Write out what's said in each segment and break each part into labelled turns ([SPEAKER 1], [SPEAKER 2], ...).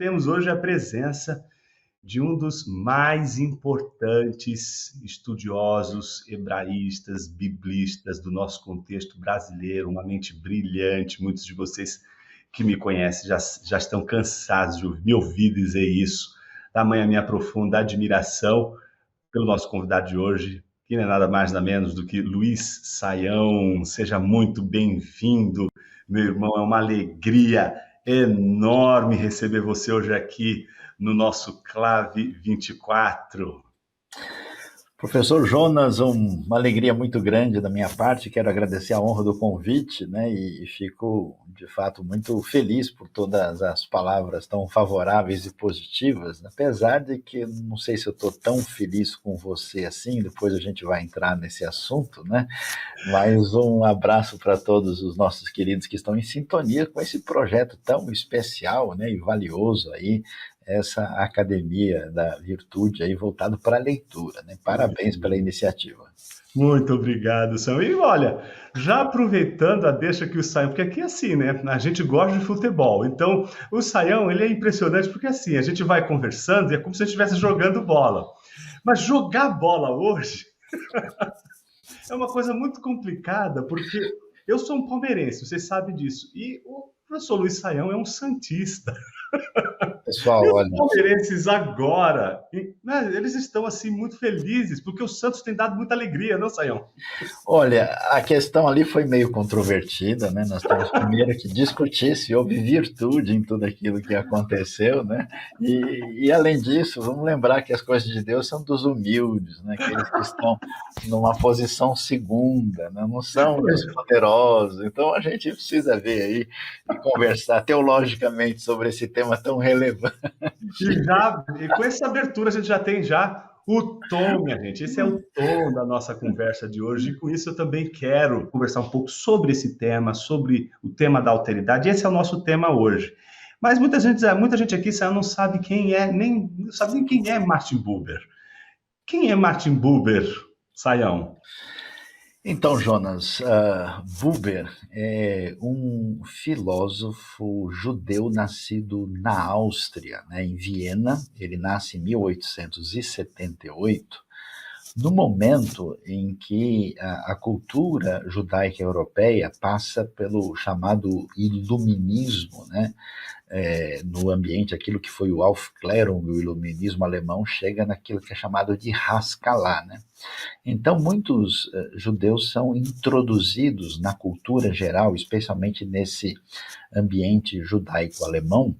[SPEAKER 1] temos hoje a presença de um dos mais importantes estudiosos hebraístas, biblistas do nosso contexto brasileiro, uma mente brilhante. Muitos de vocês que me conhecem já estão cansados de me ouvir dizer isso. Tamanha minha profunda admiração pelo nosso convidado de hoje, que não é nada mais nada menos do que Luiz Saião. Seja muito bem-vindo, meu irmão. É uma alegria enorme receber você hoje aqui no nosso Clave 24.
[SPEAKER 2] Professor Jonas, uma alegria muito grande da minha parte, quero agradecer a honra do convite, né, e fico, de fato, muito feliz por todas as palavras tão favoráveis e positivas, apesar de que não sei se eu estou tão feliz com você assim, depois a gente vai entrar nesse assunto, né, mas um abraço para todos os nossos queridos que estão em sintonia com esse projeto tão especial, né, e valioso aí, essa Academia da Virtude aí voltado para a leitura, né? Parabéns pela iniciativa.
[SPEAKER 1] Muito obrigado, Sam. E olha, já aproveitando a deixa que o Saião, porque aqui é assim, né? A gente gosta de futebol. Então, o Saião, ele é impressionante porque assim, a gente vai conversando e é como se a gente estivesse jogando bola. Mas jogar bola hoje é uma coisa muito complicada, porque eu sou um palmeirense, vocês sabem disso. E o professor Luiz Saião é um santista.
[SPEAKER 2] Pessoal,
[SPEAKER 1] E os
[SPEAKER 2] olha,
[SPEAKER 1] palmeirenses agora, né, eles estão assim muito felizes, porque o Santos tem dado muita alegria, não, Saião?
[SPEAKER 2] olha, a questão ali foi meio controvertida, né? Nós temos primeiro que discutir se houve virtude em tudo aquilo que aconteceu, né? E além disso, vamos lembrar que as coisas de Deus são dos humildes, né? Aqueles que estão numa posição segunda, né? Não são dos poderosos. Então a gente precisa ver aí e conversar teologicamente sobre esse tema tão relevante.
[SPEAKER 1] E com essa abertura a gente já tem já o tom, minha gente. Esse é o tom da nossa conversa de hoje. E com isso eu também quero conversar um pouco sobre esse tema, sobre o tema da alteridade. Esse é o nosso tema hoje. Mas muita gente aqui não sabe quem é, nem não sabe nem quem é Martin Buber. Quem é Martin Buber, Saião?
[SPEAKER 2] Então, Jonas, Buber é um filósofo judeu nascido na Áustria, né, em Viena. Ele nasce em 1878, no momento em que a cultura judaica europeia passa pelo chamado iluminismo, né? No ambiente, aquilo que foi o Aufklärung, o iluminismo alemão, chega naquilo que é chamado de Haskalah, né? Então, muitos judeus são introduzidos na cultura geral, especialmente nesse ambiente judaico-alemão,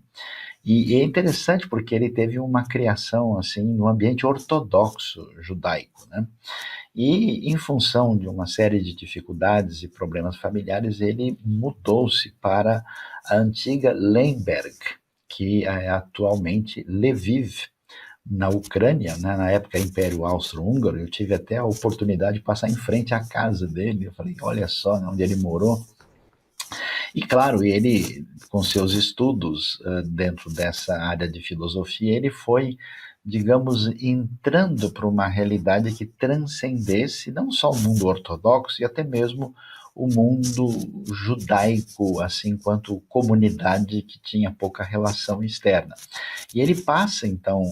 [SPEAKER 2] e é interessante porque ele teve uma criação assim no ambiente ortodoxo judaico, né? E em função de uma série de dificuldades e problemas familiares, ele mudou-se para a antiga Lemberg, que é atualmente Lviv, na Ucrânia, né, na época Império Austro-Húngaro. Eu tive até a oportunidade de passar em frente à casa dele. Eu falei, olha só, né, onde ele morou. E claro, ele, com seus estudos dentro dessa área de filosofia, ele foi, digamos, entrando para uma realidade que transcendesse não só o mundo ortodoxo e até mesmo o mundo judaico, assim, quanto comunidade que tinha pouca relação externa. E ele passa, então,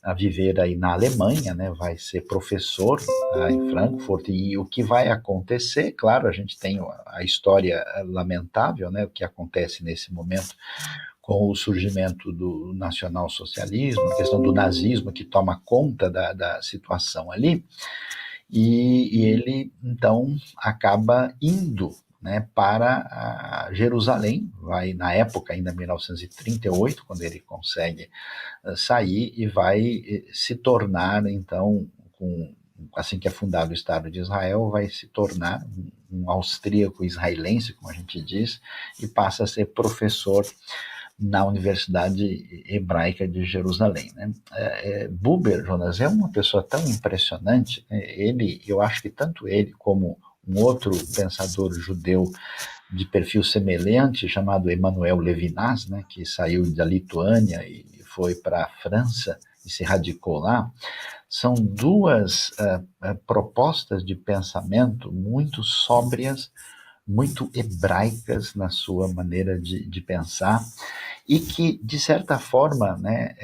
[SPEAKER 2] a viver aí na Alemanha, né? Vai ser professor em Frankfurt, e o que vai acontecer, claro, a gente tem a história lamentável, né? O que acontece nesse momento com o surgimento do nacionalsocialismo, a questão do nazismo que toma conta da situação ali, e ele então acaba indo, né, para Jerusalém, vai na época ainda 1938, quando ele consegue sair e vai se tornar então, assim que é fundado o Estado de Israel, vai se tornar um austríaco israelense, como a gente diz, e passa a ser professor na Universidade Hebraica de Jerusalém, né? Buber, Jonas, é uma pessoa tão impressionante. Eu acho que tanto ele como um outro pensador judeu de perfil semelhante, chamado Emmanuel Levinas, né, que saiu da Lituânia e foi para a França e se radicou lá, são duas propostas de pensamento muito sóbrias, muito hebraicas na sua maneira de pensar, e que, de certa forma, né,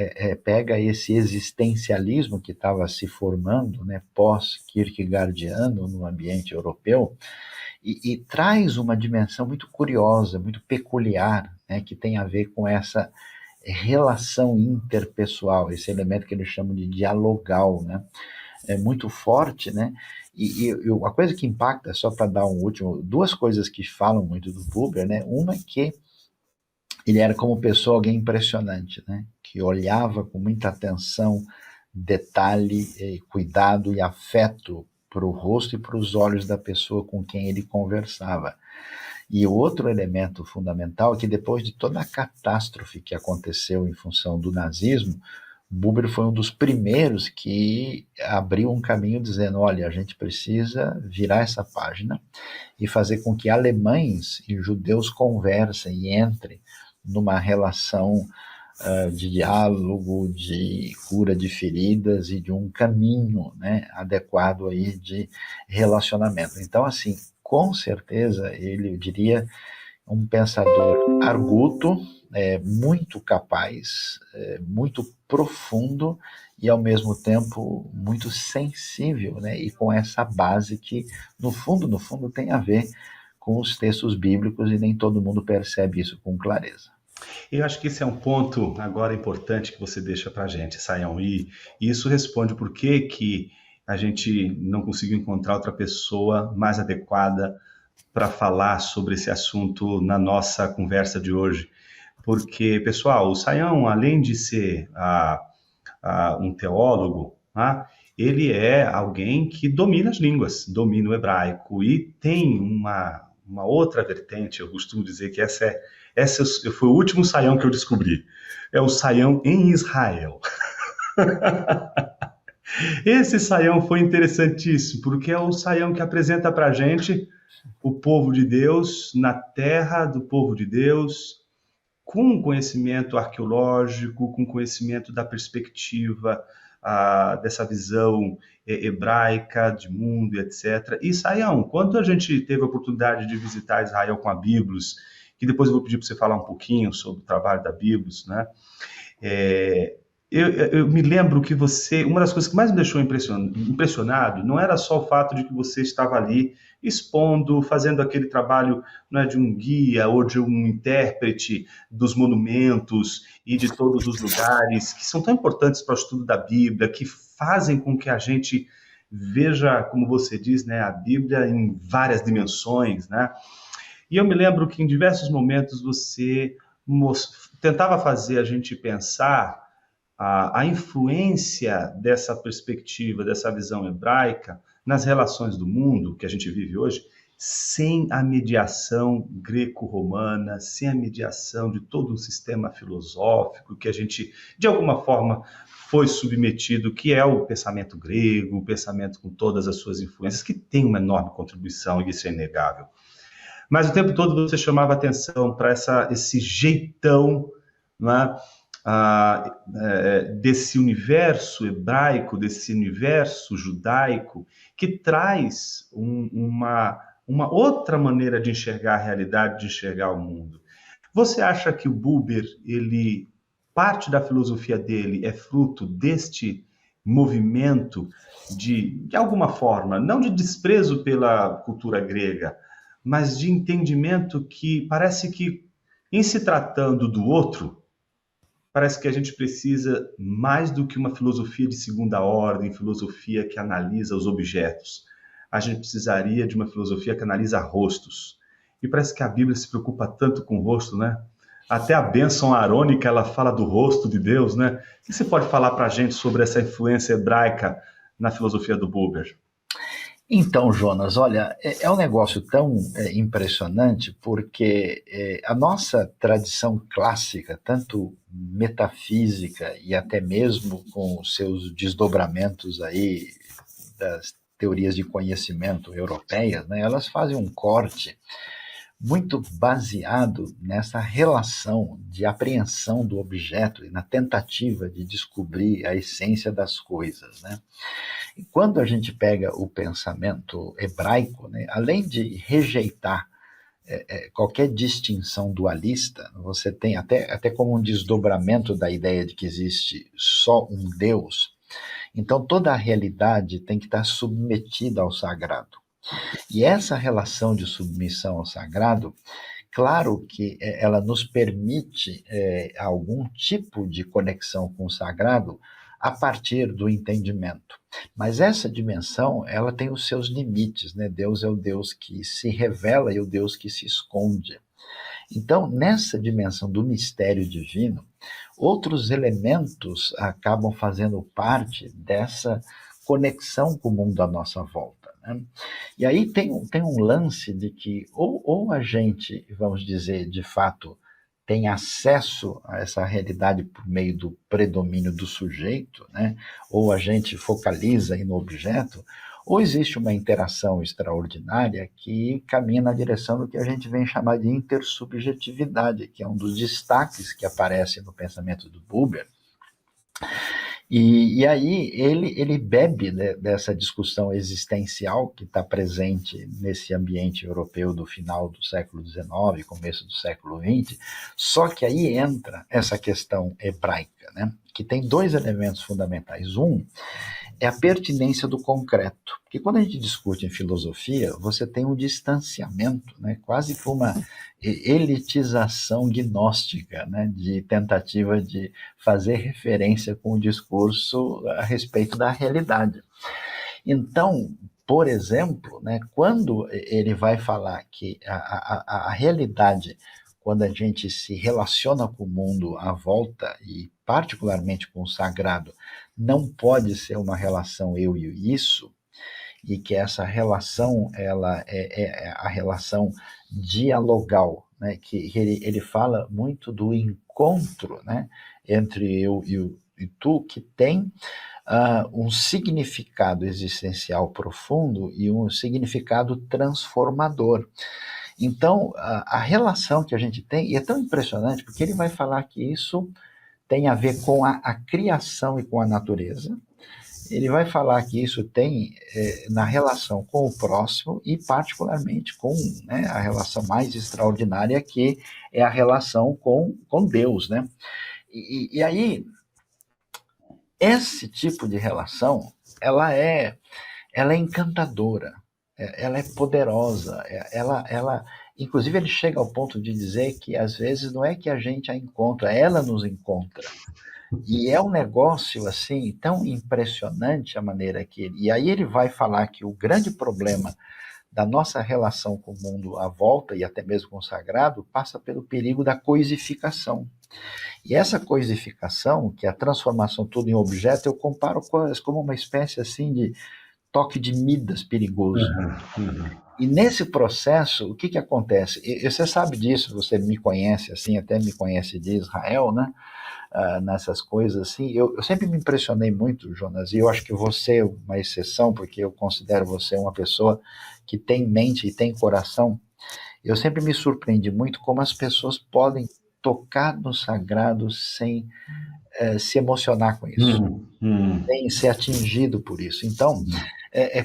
[SPEAKER 2] pega esse existencialismo que estava se formando, né, pós-kierkegaardiano no ambiente europeu, e traz uma dimensão muito curiosa, muito peculiar, né, que tem a ver com essa relação interpessoal, esse elemento que eles chamam de dialogal, né, é muito forte, né, e a coisa que impacta, só para dar duas coisas que falam muito do Buber, né, uma é que ele era como pessoa alguém impressionante, né, que olhava com muita atenção, detalhe, cuidado e afeto para o rosto e para os olhos da pessoa com quem ele conversava. E o outro elemento fundamental é que depois de toda a catástrofe que aconteceu em função do nazismo, Buber foi um dos primeiros que abriu um caminho dizendo, olha, a gente precisa virar essa página e fazer com que alemães e judeus conversem e entrem numa relação de diálogo, de cura de feridas e de um caminho, né, adequado aí de relacionamento. Então, assim, com certeza, ele, eu diria, um pensador arguto, muito capaz, muito profundo e, ao mesmo tempo, muito sensível, né? E com essa base que, no fundo, tem a ver com os textos bíblicos e nem todo mundo percebe isso com clareza.
[SPEAKER 1] Eu acho que esse é um ponto agora importante que você deixa para a gente, Sayão, e isso responde por que a gente não conseguiu encontrar outra pessoa mais adequada para falar sobre esse assunto na nossa conversa de hoje. Porque, pessoal, o Sayão, além de ser um teólogo, ele é alguém que domina as línguas, domina o hebraico e tem uma outra vertente. Eu costumo dizer que essa foi o último Sayão que eu descobri. É o Sayão em Israel. Esse Sayão foi interessantíssimo, porque é o Sayão que apresenta para a gente o povo de Deus, na terra do povo de Deus, com conhecimento arqueológico, com conhecimento da perspectiva dessa visão hebraica de mundo, etc. E, Sayão, quando a gente teve a oportunidade de visitar Israel com a Biblos, que depois eu vou pedir para você falar um pouquinho sobre o trabalho da Biblos, né? Eu me lembro que uma das coisas que mais me deixou impressionado não era só o fato de que você estava ali expondo, fazendo aquele trabalho, não é, de um guia ou de um intérprete dos monumentos e de todos os lugares que são tão importantes para o estudo da Bíblia, que fazem com que a gente veja, como você diz, né, a Bíblia em várias dimensões, né? E eu me lembro que em diversos momentos você tentava fazer a gente pensar a influência dessa perspectiva, dessa visão hebraica nas relações do mundo que a gente vive hoje, sem a mediação greco-romana, sem a mediação de todo um sistema filosófico que a gente, de alguma forma, foi submetido, que é o pensamento grego, o pensamento com todas as suas influências, que tem uma enorme contribuição, e isso é inegável. Mas o tempo todo você chamava atenção para esse jeitão, né, desse universo hebraico, desse universo judaico, que traz uma outra maneira de enxergar a realidade, de enxergar o mundo. Você acha que o Buber, parte da filosofia dele é fruto deste movimento de alguma forma, não de desprezo pela cultura grega, mas de entendimento que parece que, em se tratando do outro, parece que a gente precisa mais do que uma filosofia de segunda ordem, filosofia que analisa os objetos. A gente precisaria de uma filosofia que analisa rostos. E parece que a Bíblia se preocupa tanto com o rosto, né? Até a bênção arônica, ela fala do rosto de Deus, né? O que você pode falar para a gente sobre essa influência hebraica na filosofia do Buber?
[SPEAKER 2] Então, Jonas, olha, é um negócio tão impressionante porque a nossa tradição clássica, tanto metafísica e até mesmo com os seus desdobramentos aí das teorias de conhecimento europeias, né, elas fazem um corte muito baseado nessa relação de apreensão do objeto e na tentativa de descobrir a essência das coisas, né? E quando a gente pega o pensamento hebraico, né, além de rejeitar qualquer distinção dualista, você tem até como um desdobramento da ideia de que existe só um Deus, então toda a realidade tem que estar submetida ao sagrado. E essa relação de submissão ao sagrado, claro que ela nos permite algum tipo de conexão com o sagrado a partir do entendimento. Mas essa dimensão, ela tem os seus limites, né? Deus é o Deus que se revela e o Deus que se esconde. Então, nessa dimensão do mistério divino, outros elementos acabam fazendo parte dessa conexão com o mundo à nossa volta, né? E aí tem um lance de que ou a gente, vamos dizer, de fato, tem acesso a essa realidade por meio do predomínio do sujeito, né? Ou a gente focaliza aí no objeto, ou existe uma interação extraordinária que caminha na direção do que a gente vem chamar de intersubjetividade, que é um dos destaques que aparece no pensamento do Buber. E aí ele bebe, né, dessa discussão existencial que está presente nesse ambiente europeu do final do século XIX, começo do século XX, só que aí entra essa questão hebraica, né, que tem dois elementos fundamentais. Um é a pertinência do concreto, porque quando a gente discute em filosofia, você tem um distanciamento, né, quase que uma elitização gnóstica, né, de tentativa de fazer referência com o discurso a respeito da realidade. Então, por exemplo, né, quando ele vai falar que a realidade, quando a gente se relaciona com o mundo à volta, e particularmente com o sagrado, não pode ser uma relação eu e isso, e que essa relação ela é a relação dialogal, né? Que ele fala muito do encontro, né? Entre eu e tu, que tem um significado existencial profundo e um significado transformador. Então, a relação que a gente tem, e é tão impressionante, porque ele vai falar que isso tem a ver com a criação e com a natureza. Ele vai falar que isso tem na relação com o próximo e particularmente com, né, a relação mais extraordinária, que é a relação com Deus, né? E aí, esse tipo de relação, ela é encantadora, ela é poderosa, inclusive ele chega ao ponto de dizer que às vezes não é que a gente a encontra, ela nos encontra. E é um negócio assim tão impressionante a maneira que ele... E aí ele vai falar que o grande problema da nossa relação com o mundo à volta, e até mesmo com o sagrado, passa pelo perigo da coisificação. E essa coisificação, que é a transformação tudo em objeto, eu comparo como uma espécie assim de toque de Midas perigoso. E nesse processo, o que acontece? E você sabe disso, você me conhece assim, até me conhece de Israel, né? Nessas coisas assim, eu sempre me impressionei muito, Jonas, e eu acho que você é uma exceção, porque eu considero você uma pessoa que tem mente e tem coração. Eu sempre me surpreendi muito como as pessoas podem tocar no sagrado sem se emocionar com isso, sem ser atingido por isso. Então,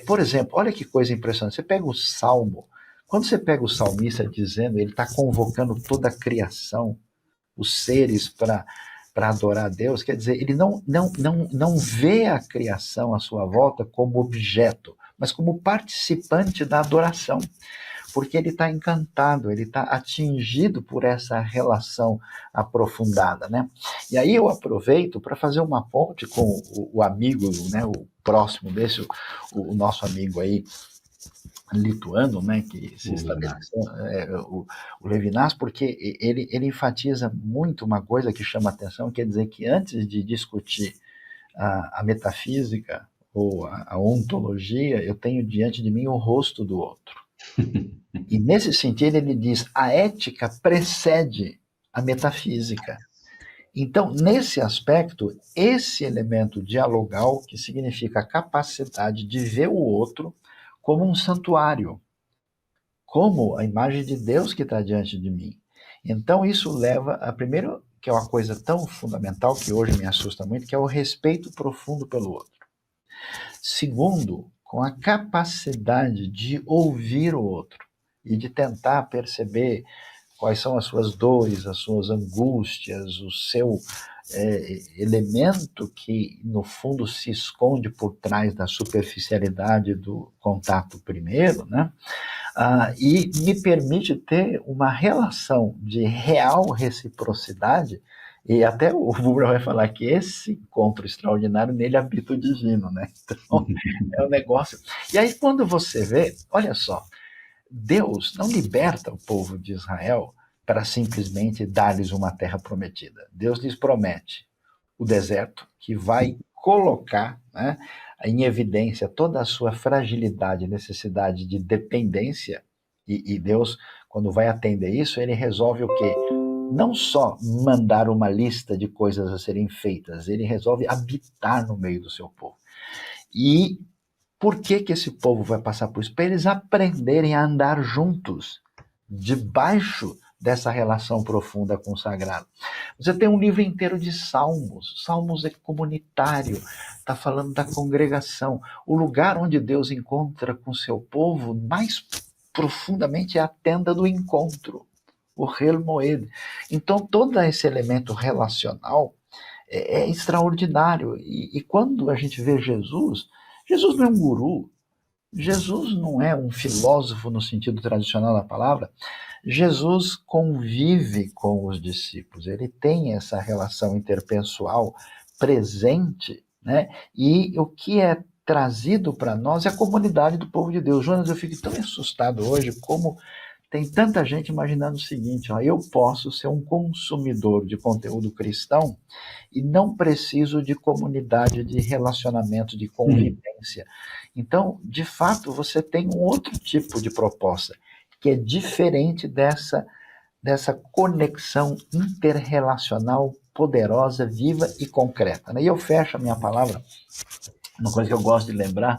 [SPEAKER 2] por exemplo, olha que coisa impressionante, você pega o Salmo, quando você pega o salmista dizendo, ele está convocando toda a criação, os seres para adorar a Deus, quer dizer, ele não vê a criação à sua volta como objeto, mas como participante da adoração, porque ele está encantado, ele está atingido por essa relação aprofundada, né? E aí eu aproveito para fazer uma ponte com o amigo, né, o próximo desse, o nosso amigo aí, lituano, né, que se estabeleceu, o Levinas, porque ele enfatiza muito uma coisa que chama atenção, quer dizer que antes de discutir a metafísica ou a ontologia, eu tenho diante de mim o rosto do outro. E nesse sentido ele diz, a ética precede a metafísica. Então, nesse aspecto, esse elemento dialogal, que significa a capacidade de ver o outro como um santuário, como a imagem de Deus que está diante de mim. Então isso leva a primeiro, que é uma coisa tão fundamental que hoje me assusta muito, que é o respeito profundo pelo outro. Segundo, com a capacidade de ouvir o outro. e de tentar perceber quais são as suas dores, as suas angústias, o seu elemento que, no fundo, se esconde por trás da superficialidade do contato primeiro, né? E me permite ter uma relação de real reciprocidade, e até o Buber vai falar que esse encontro extraordinário, nele habita o divino, né? Então, é um negócio... E aí, quando você vê, olha só, Deus não liberta o povo de Israel para simplesmente dar-lhes uma terra prometida. Deus lhes promete o deserto, que vai colocar, né, em evidência toda a sua fragilidade, necessidade de dependência, e Deus, quando vai atender isso, ele resolve o quê? Não só mandar uma lista de coisas a serem feitas, ele resolve habitar no meio do seu povo. E por que esse povo vai passar por isso? Para eles aprenderem a andar juntos, debaixo dessa relação profunda com o sagrado. Você tem um livro inteiro de salmos. Salmos é comunitário, está falando da congregação. O lugar onde Deus encontra com o seu povo mais profundamente é a tenda do encontro, o Hel Moed. Então, todo esse elemento relacional é extraordinário. E quando a gente vê Jesus, Jesus não é um guru, Jesus não é um filósofo no sentido tradicional da palavra. Jesus convive com os discípulos, ele tem essa relação interpessoal presente, né? E o que é trazido para nós é a comunidade do povo de Deus. Jonas, eu fico tão assustado hoje como tem tanta gente imaginando o seguinte, ó, eu posso ser um consumidor de conteúdo cristão e não preciso de comunidade, de relacionamento, de convivência. Então, de fato, você tem um outro tipo de proposta, que é diferente dessa conexão interrelacional poderosa, viva e concreta. E eu fecho a minha palavra, uma coisa que eu gosto de lembrar,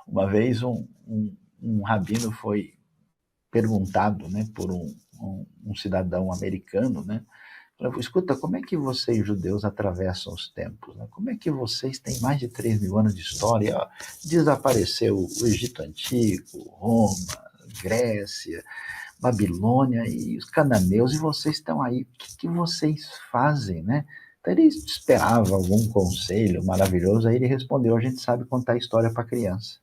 [SPEAKER 2] uma vez um rabino foi perguntado, né, por um cidadão americano, né, falou, escuta, como é que vocês judeus atravessam os tempos? Né? Como é que vocês têm mais de 3.000 anos de história? Ó, desapareceu o Egito Antigo, Roma, Grécia, Babilônia e os cananeus, e vocês estão aí, o que vocês fazem, né? Então ele esperava algum conselho maravilhoso, aí ele respondeu, a gente sabe contar história para criança.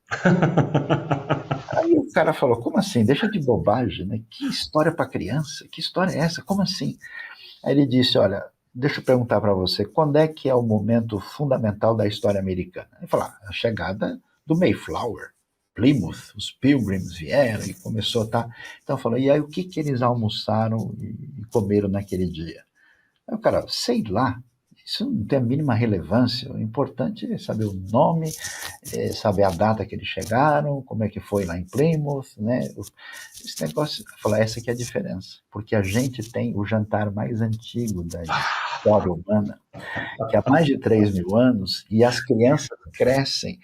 [SPEAKER 2] Aí o cara falou, como assim? Deixa de bobagem, né? Que história para criança? Que história é essa? Como assim? Aí ele disse, olha, deixa eu perguntar para você, quando é que é o momento fundamental da história americana? Ele falou, a chegada do Mayflower, Plymouth, os Pilgrims vieram e começou a estar... Então falou, e aí o que eles almoçaram e comeram naquele dia? Aí o cara, sei lá, isso não tem a mínima relevância, o importante é saber o nome, saber a data que eles chegaram, como é que foi lá em Plymouth, né? Esse negócio, falar, essa que é a diferença, porque a gente tem o jantar mais antigo da história humana, que há mais de 3.000 anos, e as crianças crescem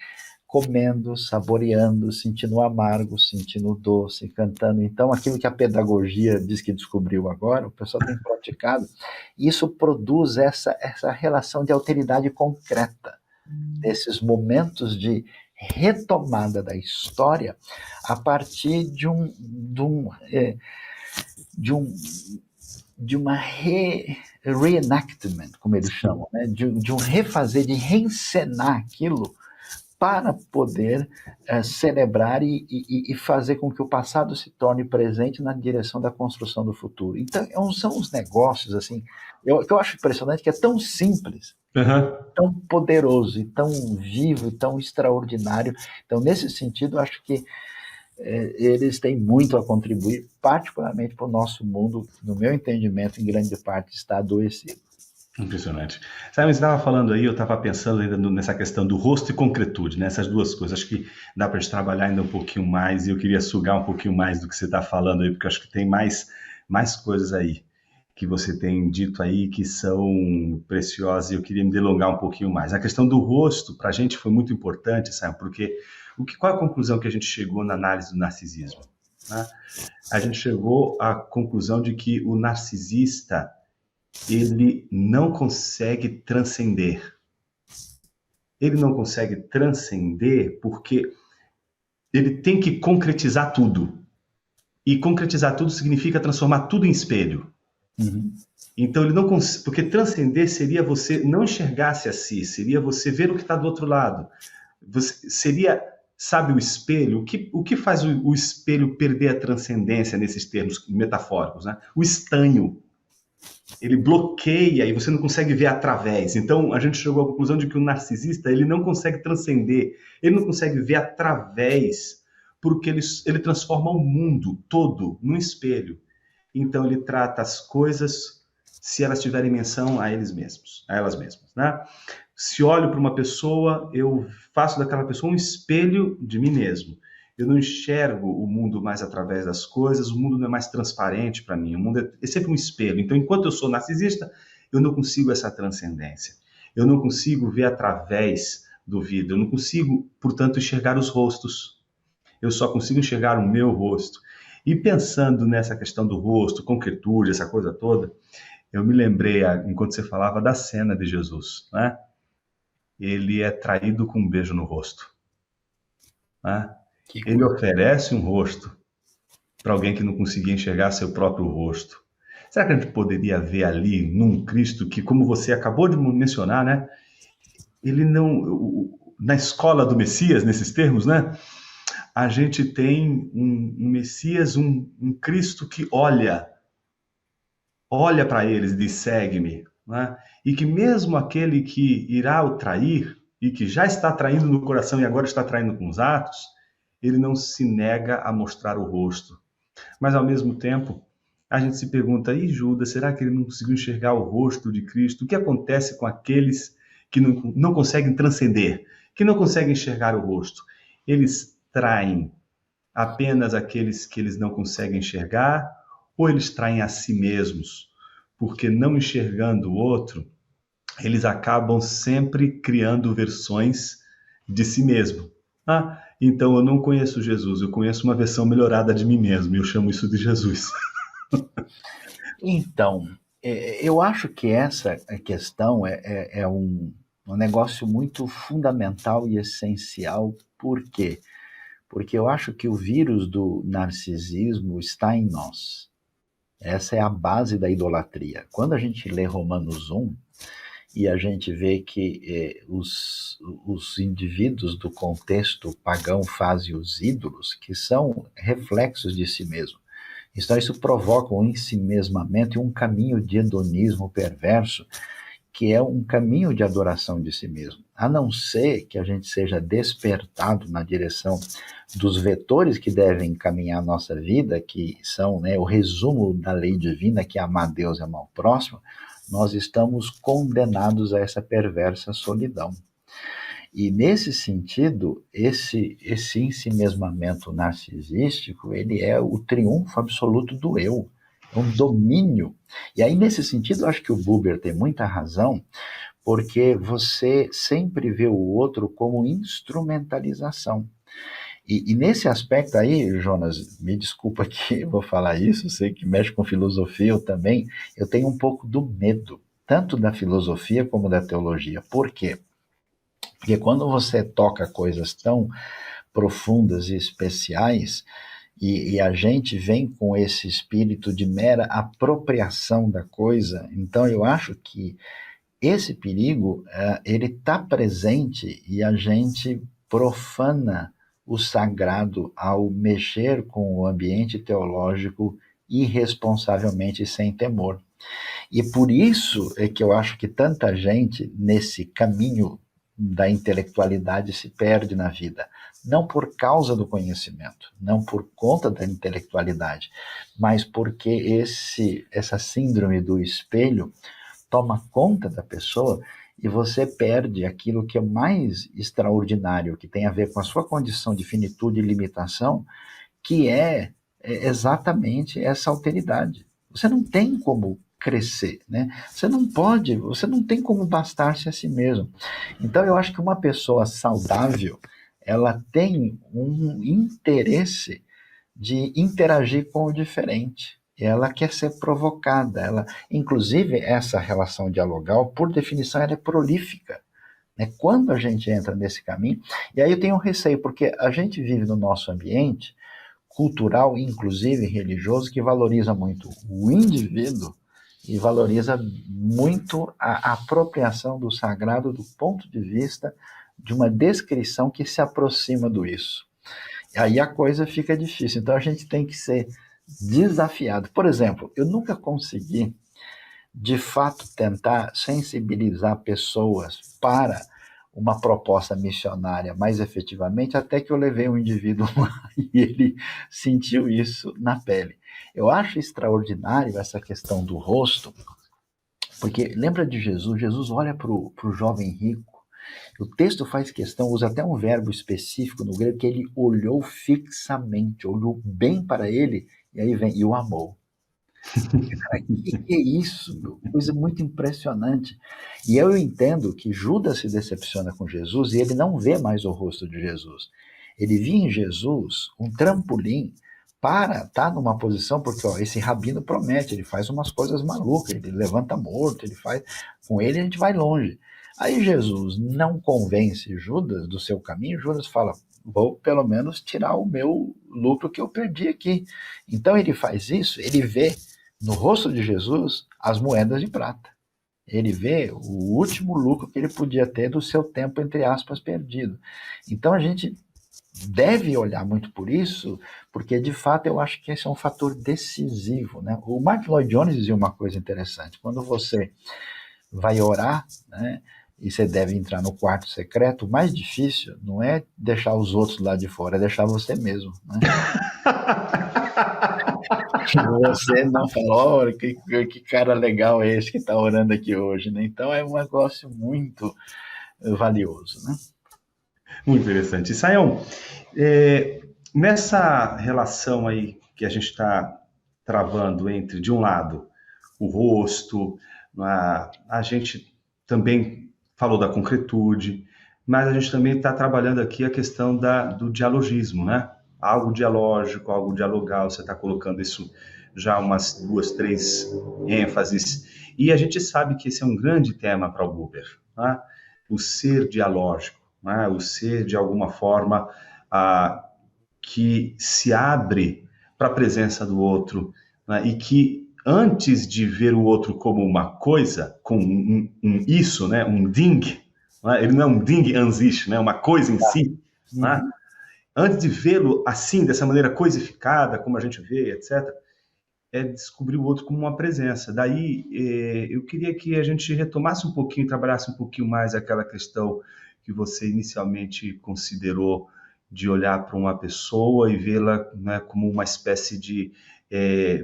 [SPEAKER 2] comendo, saboreando, sentindo o amargo, sentindo o doce, cantando. Então, aquilo que a pedagogia diz que descobriu agora, o pessoal tem praticado, isso produz essa relação de alteridade concreta, desses momentos de retomada da história a partir de uma reenactment, como eles chamam, né? de um refazer, de reencenar aquilo para poder celebrar e fazer com que o passado se torne presente na direção da construção do futuro. Então, são os negócios, assim, que eu acho impressionante, que é tão simples, tão poderoso, e tão vivo, e tão extraordinário. Então, nesse sentido, eu acho que eles têm muito a contribuir, particularmente para o nosso mundo, no meu entendimento, em grande parte, está adoecido.
[SPEAKER 1] Impressionante. Sabe, você estava falando aí, eu estava pensando ainda nessa questão do rosto e concretude, né? Essas duas coisas. Acho que dá para a gente trabalhar ainda um pouquinho mais, e eu queria sugar um pouquinho mais do que você está falando aí, porque acho que tem mais coisas aí que você tem dito aí que são preciosas, e eu queria me delongar um pouquinho mais. A questão do rosto, para a gente, foi muito importante, sabe? Porque qual é a conclusão que a gente chegou na análise do narcisismo? Né? A gente chegou à conclusão de que o narcisista ele não consegue transcender. Ele não consegue transcender porque ele tem que concretizar tudo. E concretizar tudo significa transformar tudo em espelho.
[SPEAKER 2] Uhum.
[SPEAKER 1] Então, ele não porque transcender seria você não enxergar-se a si, seria você ver o que está do outro lado. Seria, sabe, o espelho? O que faz o espelho perder a transcendência nesses termos metafóricos, né? O estanho. Ele bloqueia e você não consegue ver através. Então, a gente chegou à conclusão de que o narcisista, ele não consegue transcender, ele não consegue ver através, porque ele transforma o mundo todo num espelho. Então, ele trata as coisas, se elas tiverem menção a eles mesmos, a elas mesmas, né? Se olho para uma pessoa, eu faço daquela pessoa um espelho de mim mesmo. Eu não enxergo o mundo mais através das coisas, o mundo não é mais transparente para mim, o mundo é sempre um espelho. Então, enquanto eu sou narcisista, eu não consigo essa transcendência. Eu não consigo ver através do vidro, eu não consigo, portanto, enxergar os rostos. Eu só consigo enxergar o meu rosto. E pensando nessa questão do rosto, concretude, essa coisa toda, eu me lembrei, enquanto você falava, da cena de Jesus, né? Ele é traído com um beijo no rosto, né? Ele oferece um rosto para alguém que não conseguia enxergar seu próprio rosto. Será que a gente poderia ver ali num Cristo que, como você acabou de mencionar, né? Ele não, na escola do Messias, nesses termos, né? A gente tem um Messias, um Cristo que olha para eles e diz, segue-me, né? E que mesmo aquele que irá o trair, e que já está traindo no coração e agora está traindo com os atos, ele não se nega a mostrar o rosto. Mas, ao mesmo tempo, a gente se pergunta, e Judas, será que ele não conseguiu enxergar o rosto de Cristo? O que acontece com aqueles que não conseguem transcender, que não conseguem enxergar o rosto? Eles traem apenas aqueles que eles não conseguem enxergar, ou eles traem a si mesmos? Porque não enxergando o outro, eles acabam sempre criando versões de si mesmo. Ah, então eu não conheço Jesus, eu conheço uma versão melhorada de mim mesmo, e eu chamo isso de Jesus.
[SPEAKER 2] Então, eu acho que essa questão é um negócio muito fundamental e essencial. Por quê? Porque eu acho que o vírus do narcisismo está em nós. Essa é a base da idolatria. Quando a gente lê Romanos 1, e a gente vê que os indivíduos do contexto pagão fazem os ídolos, que são reflexos de si mesmo. Então isso provoca um ensimesmamento e um caminho de hedonismo perverso, que é um caminho de adoração de si mesmo. A não ser que a gente seja despertado na direção dos vetores que devem encaminhar a nossa vida, que são, né, o resumo da lei divina, que é amar a Deus e amar o próximo, nós estamos condenados a essa perversa solidão. E nesse sentido, esse ensimesmamento narcisístico, ele é o triunfo absoluto do eu, é um domínio. E aí, nesse sentido, eu acho que o Buber tem muita razão, porque você sempre vê o outro como instrumentalização. E nesse aspecto aí, Jonas, me desculpa que eu vou falar isso, sei que mexe com filosofia, eu tenho um pouco do medo, tanto da filosofia como da teologia. Por quê? Porque quando você toca coisas tão profundas e especiais, e a gente vem com esse espírito de mera apropriação da coisa, então eu acho que esse perigo, ele está presente e a gente profana o sagrado ao mexer com o ambiente teológico irresponsavelmente e sem temor. E por isso é que eu acho que tanta gente nesse caminho da intelectualidade se perde na vida. Não por causa do conhecimento, não por conta da intelectualidade, mas porque essa síndrome do espelho toma conta da pessoa e você perde aquilo que é mais extraordinário, que tem a ver com a sua condição de finitude e limitação, que é exatamente essa alteridade. Você não tem como crescer, né? Você não tem como bastar-se a si mesmo. Então eu acho que uma pessoa saudável, ela tem um interesse de interagir com o diferente. Ela quer ser provocada. Inclusive, essa relação dialogal, por definição, ela é prolífica. Né? Quando a gente entra nesse caminho, e aí eu tenho um receio, porque a gente vive no nosso ambiente cultural, inclusive religioso, que valoriza muito o indivíduo e valoriza muito a apropriação do sagrado do ponto de vista de uma descrição que se aproxima do isso. E aí a coisa fica difícil. Então a gente tem que ser desafiado. Por exemplo, eu nunca consegui, de fato, tentar sensibilizar pessoas para uma proposta missionária mais efetivamente, até que eu levei um indivíduo lá e ele sentiu isso na pele. Eu acho extraordinário essa questão do rosto, porque lembra de Jesus? Jesus olha para o jovem rico, o texto faz questão, usa até um verbo específico no grego, que ele olhou fixamente, olhou bem para ele, e aí vem, e o amou. Cara, que é isso? Meu? Coisa muito impressionante. E eu entendo que Judas se decepciona com Jesus e ele não vê mais o rosto de Jesus. Ele via em Jesus um trampolim para estar numa posição, porque ó, esse rabino promete, ele faz umas coisas malucas, ele levanta morto, ele faz. Com ele a gente vai longe. Aí Jesus não convence Judas do seu caminho, Judas fala, vou pelo menos tirar o meu lucro que eu perdi aqui. Então ele faz isso, ele vê no rosto de Jesus as moedas de prata. Ele vê o último lucro que ele podia ter do seu tempo, entre aspas, perdido. Então a gente deve olhar muito por isso, porque de fato eu acho que esse é um fator decisivo, né? O Martin Lloyd Jones dizia uma coisa interessante, quando você vai orar, né, e você deve entrar no quarto secreto, o mais difícil não é deixar os outros lá de fora, é deixar você mesmo, né? Você não falou, olha, que cara legal é esse que está orando aqui hoje, né? Então é um negócio muito valioso, né?
[SPEAKER 1] Muito interessante. Sayão, nessa relação aí que a gente está travando entre, de um lado, o rosto, a gente também falou da concretude, mas a gente também está trabalhando aqui a questão do dialogismo, né? Algo dialógico, algo dialogal, você está colocando isso já umas 2, 3 ênfases, e a gente sabe que esse é um grande tema para o Buber, né? O ser dialógico, né? O ser, de alguma forma, que se abre para a presença do outro, né? E que, antes de ver o outro como uma coisa, com um isso, né? Um Ding, né? Ele não é um Ding an sich, né? Uma coisa em si, né? Antes de vê-lo assim, dessa maneira coisificada, como a gente vê, etc., é descobrir o outro como uma presença. Daí, eu queria que a gente retomasse um pouquinho, trabalhasse um pouquinho mais aquela questão que você inicialmente considerou de olhar para uma pessoa e vê-la, né, como uma espécie de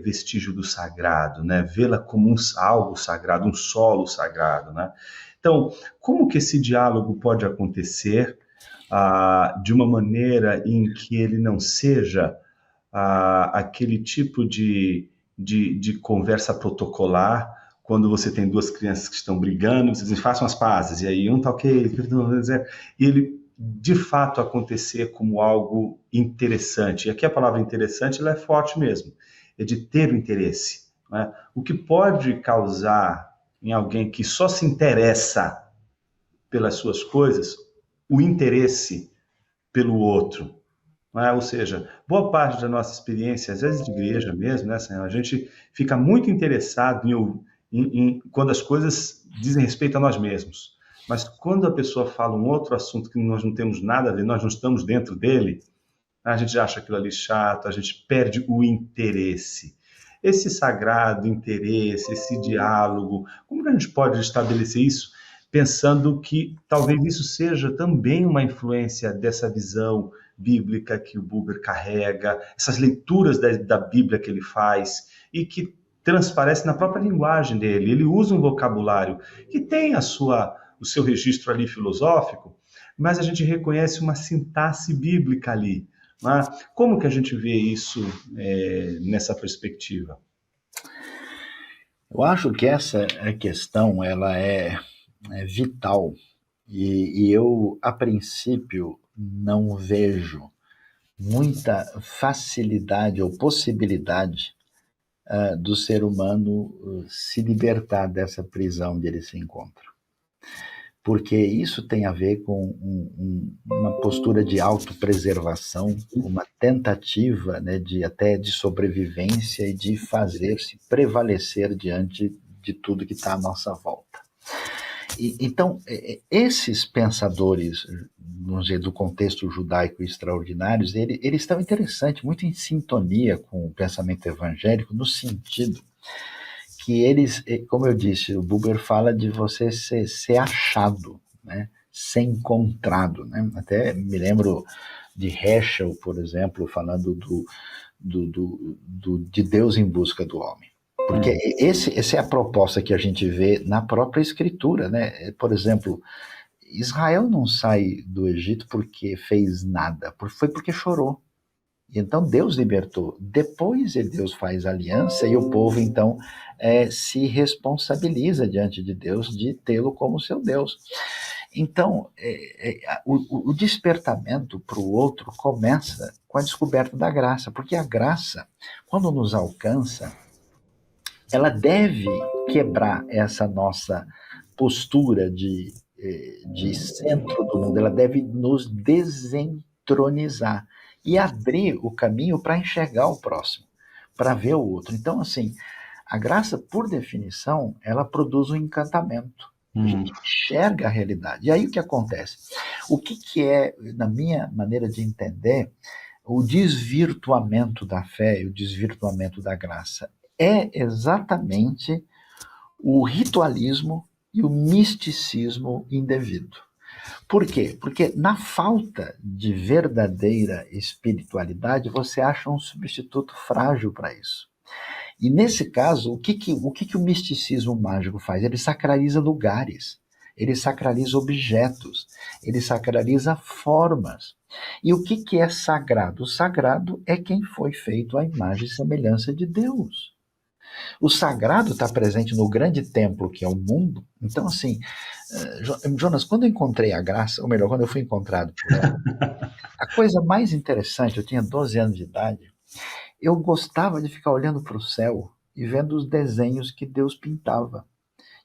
[SPEAKER 1] vestígio do sagrado, né? Vê-la como algo sagrado, um solo sagrado, né? Então, como que esse diálogo pode acontecer de uma maneira em que ele não seja aquele tipo de conversa protocolar, quando você tem duas crianças que estão brigando, vocês dizem, façam as pazes, e aí um tá ok, e ele de fato acontecer como algo interessante. E aqui a palavra interessante ela é forte mesmo, é de ter o interesse, né? O que pode causar em alguém que só se interessa pelas suas coisas, o interesse pelo outro, né? Ou seja, boa parte da nossa experiência, às vezes de igreja mesmo, né, Senhor? A gente fica muito interessado quando as coisas dizem respeito a nós mesmos. Mas quando a pessoa fala um outro assunto que nós não temos nada a ver, nós não estamos dentro dele, a gente acha aquilo ali chato, a gente perde o interesse. Esse sagrado interesse, esse diálogo, como que a gente pode estabelecer isso pensando que talvez isso seja também uma influência dessa visão bíblica que o Buber carrega, essas leituras da Bíblia que ele faz e que transparece na própria linguagem dele. Ele usa um vocabulário que tem o seu registro ali filosófico, mas a gente reconhece uma sintaxe bíblica ali, né? Como que a gente vê isso nessa perspectiva?
[SPEAKER 2] Eu acho que essa questão ela é vital e eu, a princípio, não vejo muita facilidade ou possibilidade do ser humano se libertar dessa prisão onde ele se encontra. porque isso tem a ver com uma postura de autopreservação, uma tentativa, né, até de sobrevivência e de fazer-se prevalecer diante de tudo que está à nossa volta. Então, esses pensadores, vamos dizer, do contexto judaico extraordinários, eles estão interessantes, muito em sintonia com o pensamento evangélico, no sentido que eles, como eu disse, o Buber fala de você ser achado, né? Ser encontrado, né? Até me lembro de Heschel, por exemplo, falando de Deus em busca do homem. Porque essa é a proposta que a gente vê na própria escritura, né? Por exemplo, Israel não sai do Egito porque fez nada, foi porque chorou. Então Deus libertou. Depois Deus faz aliança e o povo então se responsabiliza diante de Deus de tê-lo como seu Deus. Então o despertamento para o outro começa com a descoberta da graça, porque a graça, quando nos alcança, ela deve quebrar essa nossa postura de centro do mundo, ela deve nos desentronizar e abrir o caminho para enxergar o próximo, para ver o outro. Então, assim, a graça, por definição, ela produz um encantamento. A gente enxerga a realidade. E aí o que acontece? O que é, na minha maneira de entender, o desvirtuamento da fé e o desvirtuamento da graça? É exatamente o ritualismo e o misticismo indevido. Por quê? Porque na falta de verdadeira espiritualidade, você acha um substituto frágil para isso. E nesse caso, o que o misticismo mágico faz? Ele sacraliza lugares, ele sacraliza objetos, ele sacraliza formas. E o que é sagrado? O sagrado é quem foi feito à imagem e semelhança de Deus. O sagrado está presente no grande templo que é o mundo. Então, assim, Jonas, quando eu encontrei a graça, ou melhor, quando eu fui encontrado por ela, a coisa mais interessante, eu tinha 12 anos de idade, eu gostava de ficar olhando para o céu e vendo os desenhos que Deus pintava.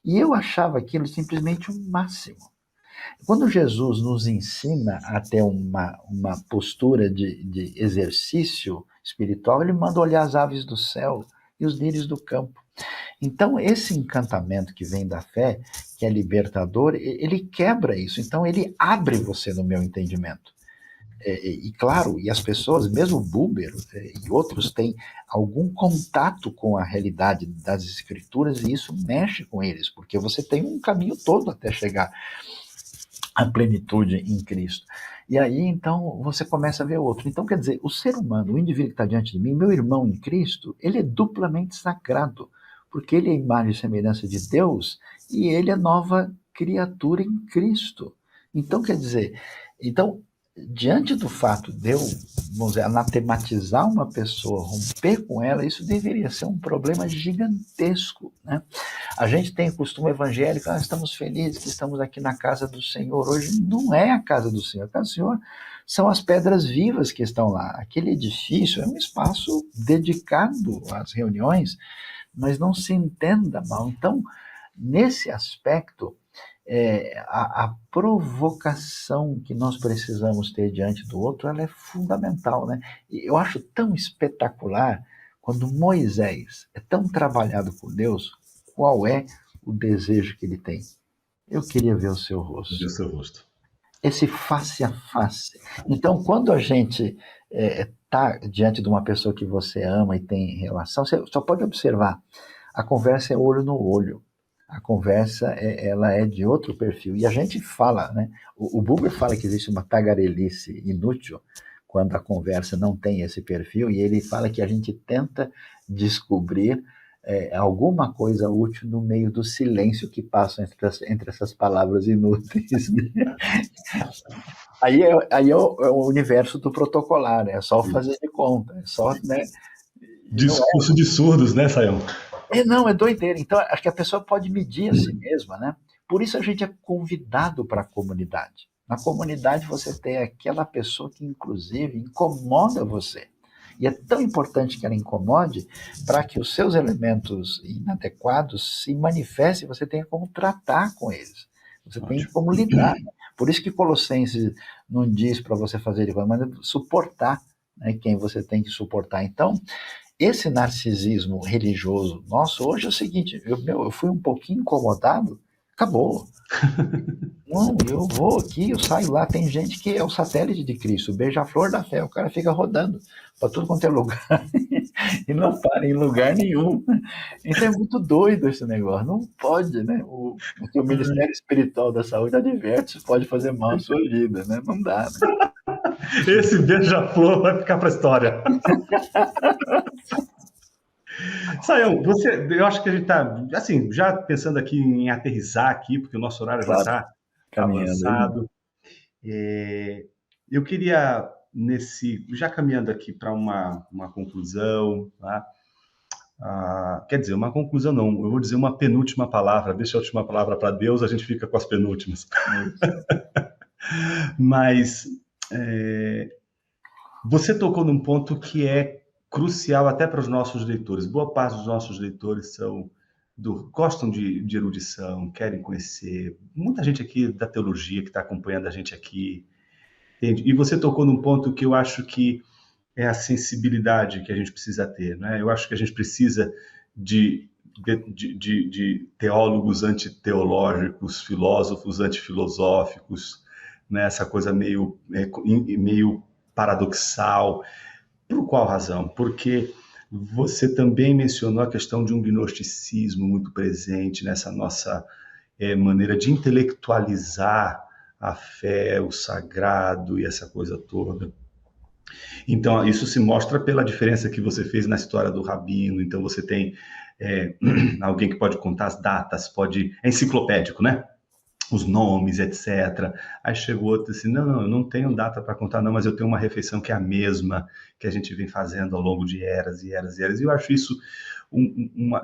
[SPEAKER 2] E eu achava aquilo simplesmente o máximo. Quando Jesus nos ensina a ter uma postura de exercício espiritual, ele manda olhar as aves do céu e os lírios do campo. Então, esse encantamento que vem da fé, que é libertador, ele quebra isso. Então, ele abre você no meu entendimento. E claro, e as pessoas, mesmo o Buber e outros, têm algum contato com a realidade das escrituras e isso mexe com eles, porque você tem um caminho todo até chegar à plenitude em Cristo. E aí, então, você começa a ver outro. Então, quer dizer, o ser humano, o indivíduo que está diante de mim, meu irmão em Cristo, ele é duplamente sagrado, porque ele é a imagem e semelhança de Deus e ele é nova criatura em Cristo. Então, quer dizer, diante do fato de eu, vamos dizer, anatematizar uma pessoa, romper com ela, isso deveria ser um problema gigantesco, né? A gente tem o costume evangélico, estamos felizes que estamos aqui na casa do Senhor. Hoje não é a casa do Senhor. A casa do Senhor são as pedras vivas que estão lá. Aquele edifício é um espaço dedicado às reuniões, mas não se entenda mal. Então, nesse aspecto, a provocação que nós precisamos ter diante do outro, ela é fundamental, né? E eu acho tão espetacular quando Moisés é tão trabalhado por Deus, qual é o desejo que ele tem? Eu queria ver o seu rosto.
[SPEAKER 1] Ver o seu rosto.
[SPEAKER 2] Esse face a face. Então, quando a gente está diante de uma pessoa que você ama e tem relação, você só pode observar, a conversa é olho no olho. A conversa ela é de outro perfil. E a gente fala, né? O Buber fala que existe uma tagarelice inútil quando a conversa não tem esse perfil, e ele fala que a gente tenta descobrir alguma coisa útil no meio do silêncio que passa entre essas palavras inúteis. Né? Aí é o universo do protocolar, né? É só fazer de conta, é só, né?
[SPEAKER 1] Discurso de surdos, né, Sayão?
[SPEAKER 2] Não, é doideira. Então, acho que a pessoa pode medir a si mesma, né? Por isso a gente é convidado para a comunidade. Na comunidade você tem aquela pessoa que, inclusive, incomoda você. E é tão importante que ela incomode para que os seus elementos inadequados se manifestem e você tenha como tratar com eles. Você tem
[SPEAKER 1] Ótimo.
[SPEAKER 2] como lidar. Por isso que Colossenses não diz para você fazer de qualquer maneira, suportar, né, quem você tem que suportar. Então, esse narcisismo religioso nosso, hoje é o seguinte, eu fui um pouquinho incomodado, acabou. Não, eu vou aqui, eu saio lá, tem gente que é o satélite de Cristo, beija-flor da fé, o cara fica rodando para tudo quanto é lugar e não para em lugar nenhum. Então é muito doido esse negócio, não pode, né? O Ministério Espiritual da Saúde adverte se pode fazer mal à sua vida, né? Não dá, né?
[SPEAKER 1] Esse beija-flor vai ficar para a história. Sayão, eu acho que a gente está, assim, já pensando aqui em aterrissar aqui, porque o nosso horário já
[SPEAKER 2] Claro,
[SPEAKER 1] está
[SPEAKER 2] caminhando aí.
[SPEAKER 1] avançado. Eu queria, já caminhando aqui para uma conclusão, tá? Quer dizer, uma conclusão não, eu vou dizer uma penúltima palavra, deixa a última palavra para Deus, a gente fica com as penúltimas. Mas você tocou num ponto que é crucial até para os nossos leitores. Boa parte dos nossos leitores gostam de erudição, querem conhecer. Muita gente aqui da teologia que está acompanhando a gente aqui, entende? E você tocou num ponto que eu acho que é a sensibilidade que a gente precisa ter, né? Eu acho que a gente precisa de teólogos antiteológicos, filósofos antifilosóficos, né? Essa coisa meio paradoxal. Por qual razão? Porque você também mencionou a questão de um gnosticismo muito presente nessa nossa maneira de intelectualizar a fé, o sagrado e essa coisa toda. Então, isso se mostra pela diferença que você fez na história do Rabino. Então, você tem alguém que pode contar as datas, é enciclopédico, né? Os nomes, etc. Aí chegou outro assim, não, eu não tenho data para contar, não, mas eu tenho uma refeição que é a mesma que a gente vem fazendo ao longo de eras e eras e eras. E eu acho isso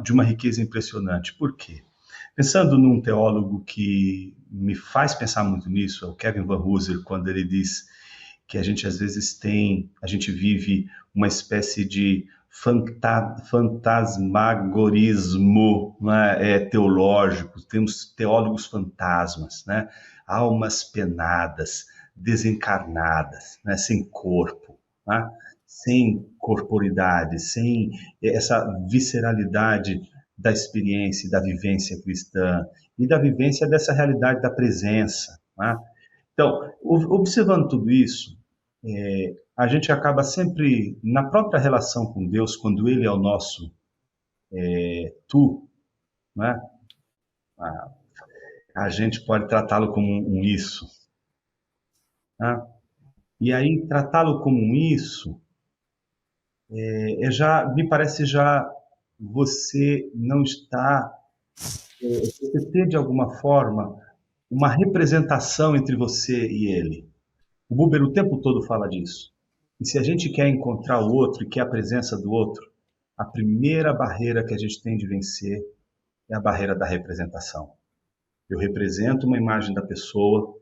[SPEAKER 1] de uma riqueza impressionante. Por quê? Pensando num teólogo que me faz pensar muito nisso, é o Kevin Van Hooser, quando ele diz que a gente às vezes a gente vive uma espécie de fantasmagorismo, né, teológico, temos teólogos fantasmas, né, almas penadas, desencarnadas, né, sem corpo, né, sem corporidade, sem essa visceralidade da experiência, da vivência cristã e da vivência dessa realidade da presença, né? Então, observando tudo isso, a gente acaba sempre, na própria relação com Deus, quando Ele é o nosso tu, né? A gente pode tratá-lo como um isso. Né? E aí, tratá-lo como um isso, me parece já você não está, você ter de alguma forma uma representação entre você e Ele. O Buber o tempo todo fala disso. E se a gente quer encontrar o outro e quer a presença do outro, a primeira barreira que a gente tem de vencer é a barreira da representação. Eu represento uma imagem da pessoa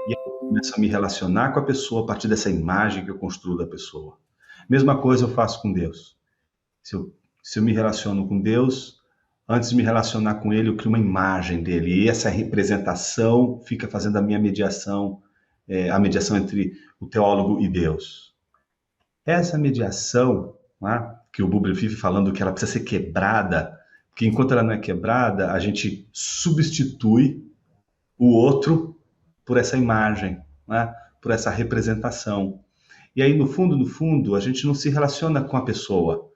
[SPEAKER 1] e eu começo a me relacionar com a pessoa a partir dessa imagem que eu construo da pessoa. Mesma coisa eu faço com Deus. Se eu me relaciono com Deus, antes de me relacionar com Ele, eu crio uma imagem dele. E essa representação fica fazendo a minha mediação, a mediação entre o teólogo e Deus. Essa mediação, né, que o Buber vive falando que ela precisa ser quebrada, porque enquanto ela não é quebrada, a gente substitui o outro por essa imagem, né, por essa representação. E aí, no fundo, a gente não se relaciona com a pessoa,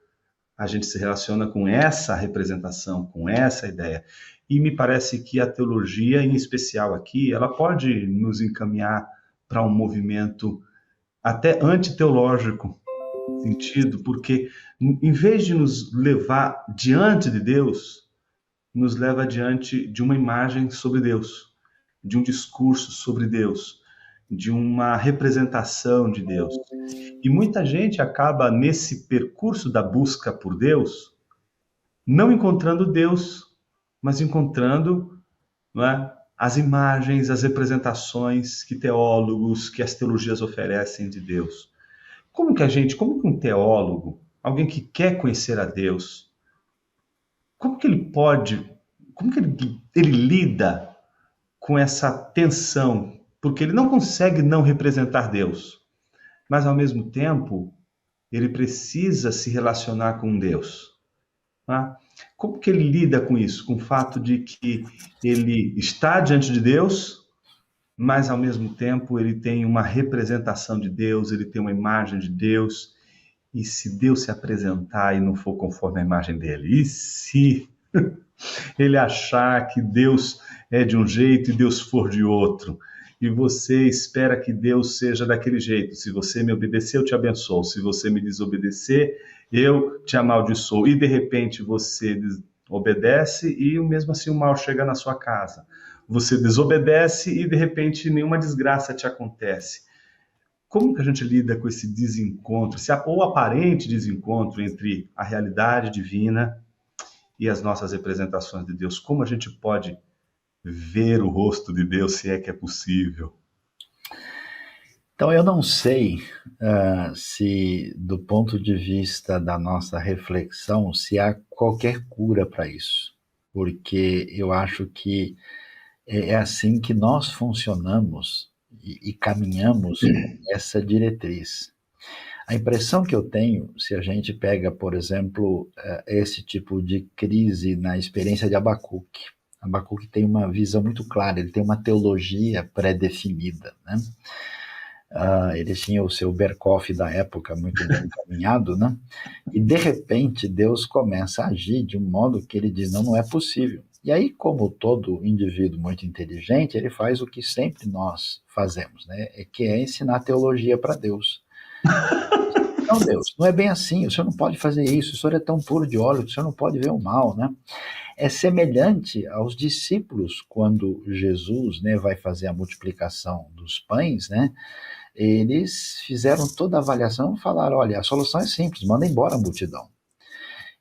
[SPEAKER 1] a gente se relaciona com essa representação, com essa ideia. E me parece que a teologia, em especial aqui, ela pode nos encaminhar para um movimento até antiteológico, sentido, porque em vez de nos levar diante de Deus, nos leva diante de uma imagem sobre Deus, de um discurso sobre Deus, de uma representação de Deus. E muita gente acaba nesse percurso da busca por Deus, não encontrando Deus, mas encontrando, não é, as imagens, as representações que teólogos, que as teologias oferecem de Deus. Como que um teólogo, alguém que quer conhecer a Deus, como que ele lida com essa tensão, porque ele não consegue não representar Deus, mas ao mesmo tempo ele precisa se relacionar com Deus. Tá? Como que ele lida com isso? Com o fato de que ele está diante de Deus, mas ao mesmo tempo ele tem uma representação de Deus, ele tem uma imagem de Deus, e se Deus se apresentar e não for conforme a imagem dele? E se ele achar que Deus é de um jeito e Deus for de outro? E você espera que Deus seja daquele jeito. Se você me obedecer, eu te abençoo. Se você me desobedecer, eu te amaldiçoo. E de repente você obedece e mesmo assim o mal chega na sua casa. Você desobedece e de repente nenhuma desgraça te acontece. Como que a gente lida com esse desencontro, ou aparente desencontro entre a realidade divina e as nossas representações de Deus? Como a gente pode ver o rosto de Deus, se é que é possível?
[SPEAKER 2] Então, eu não sei se, do ponto de vista da nossa reflexão, se há qualquer cura para isso, porque eu acho que é assim que nós funcionamos e caminhamos essa diretriz. A impressão que eu tenho, se a gente pega, por exemplo, esse tipo de crise na experiência de Abacuque. Abacuque tem uma visão muito clara, ele tem uma teologia pré-definida, né? Ele tinha o seu Berkoff da época muito bem encaminhado, né? E de repente Deus começa a agir de um modo que ele diz, não é possível. E aí, como todo indivíduo muito inteligente, ele faz o que sempre nós fazemos, né? Que é ensinar teologia para Deus. Não, Deus, não é bem assim, o senhor não pode fazer isso, o senhor é tão puro de óleo, o senhor não pode ver o mal, né? É semelhante aos discípulos quando Jesus, né, vai fazer a multiplicação dos pães, né? Eles fizeram toda a avaliação e falaram, olha, a solução é simples, manda embora a multidão.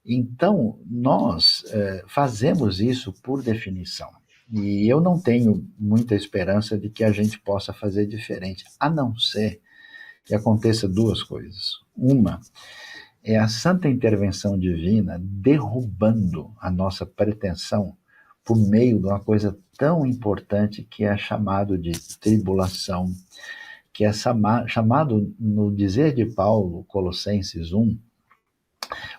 [SPEAKER 2] Então, nós fazemos isso por definição. E eu não tenho muita esperança de que a gente possa fazer diferente, a não ser que aconteça duas coisas. Uma é a santa intervenção divina derrubando a nossa pretensão por meio de uma coisa tão importante que é chamado de tribulação, que é chamado, no dizer de Paulo, Colossenses 1,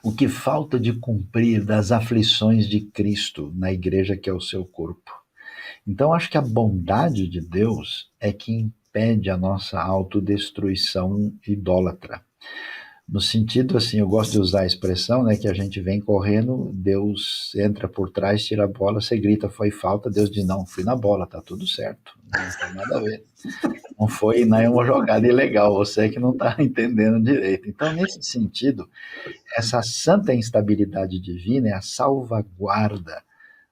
[SPEAKER 2] o que falta de cumprir das aflições de Cristo na igreja que é o seu corpo. Então, acho que a bondade de Deus é que impede a nossa autodestruição idólatra. No sentido, assim, eu gosto de usar a expressão, né, que a gente vem correndo, Deus entra por trás, tira a bola, você grita, foi falta, Deus diz, não, fui na bola, tá tudo certo, não tem nada a ver. Não foi, não é uma jogada ilegal, você que não está entendendo direito. Então, nesse sentido, essa santa instabilidade divina é a salvaguarda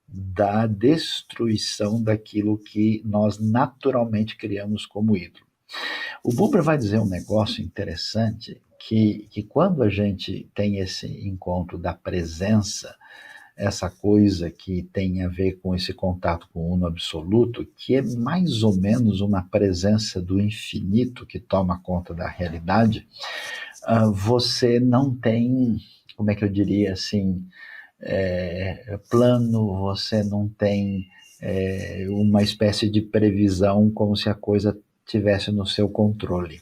[SPEAKER 2] da destruição daquilo que nós naturalmente criamos como ídolo. O Buber vai dizer um negócio interessante, que quando a gente tem esse encontro da presença, essa coisa que tem a ver com esse contato com o uno absoluto, que é mais ou menos uma presença do infinito que toma conta da realidade, você não tem, como é que eu diria assim, plano, você não tem uma espécie de previsão como se a coisa tivesse no seu controle.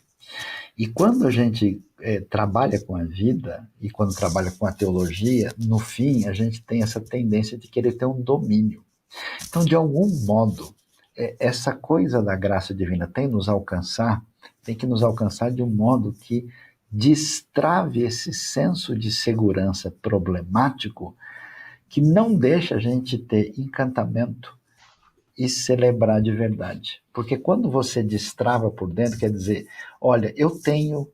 [SPEAKER 2] E quando a gente trabalha com a vida, e quando trabalha com a teologia, no fim a gente tem essa tendência de querer ter um domínio. Então, de algum modo, essa coisa da graça divina tem que nos alcançar de um modo que destrave esse senso de segurança problemático que não deixa a gente ter encantamento e celebrar de verdade. Porque quando você destrava por dentro, quer dizer, olha, eu tenho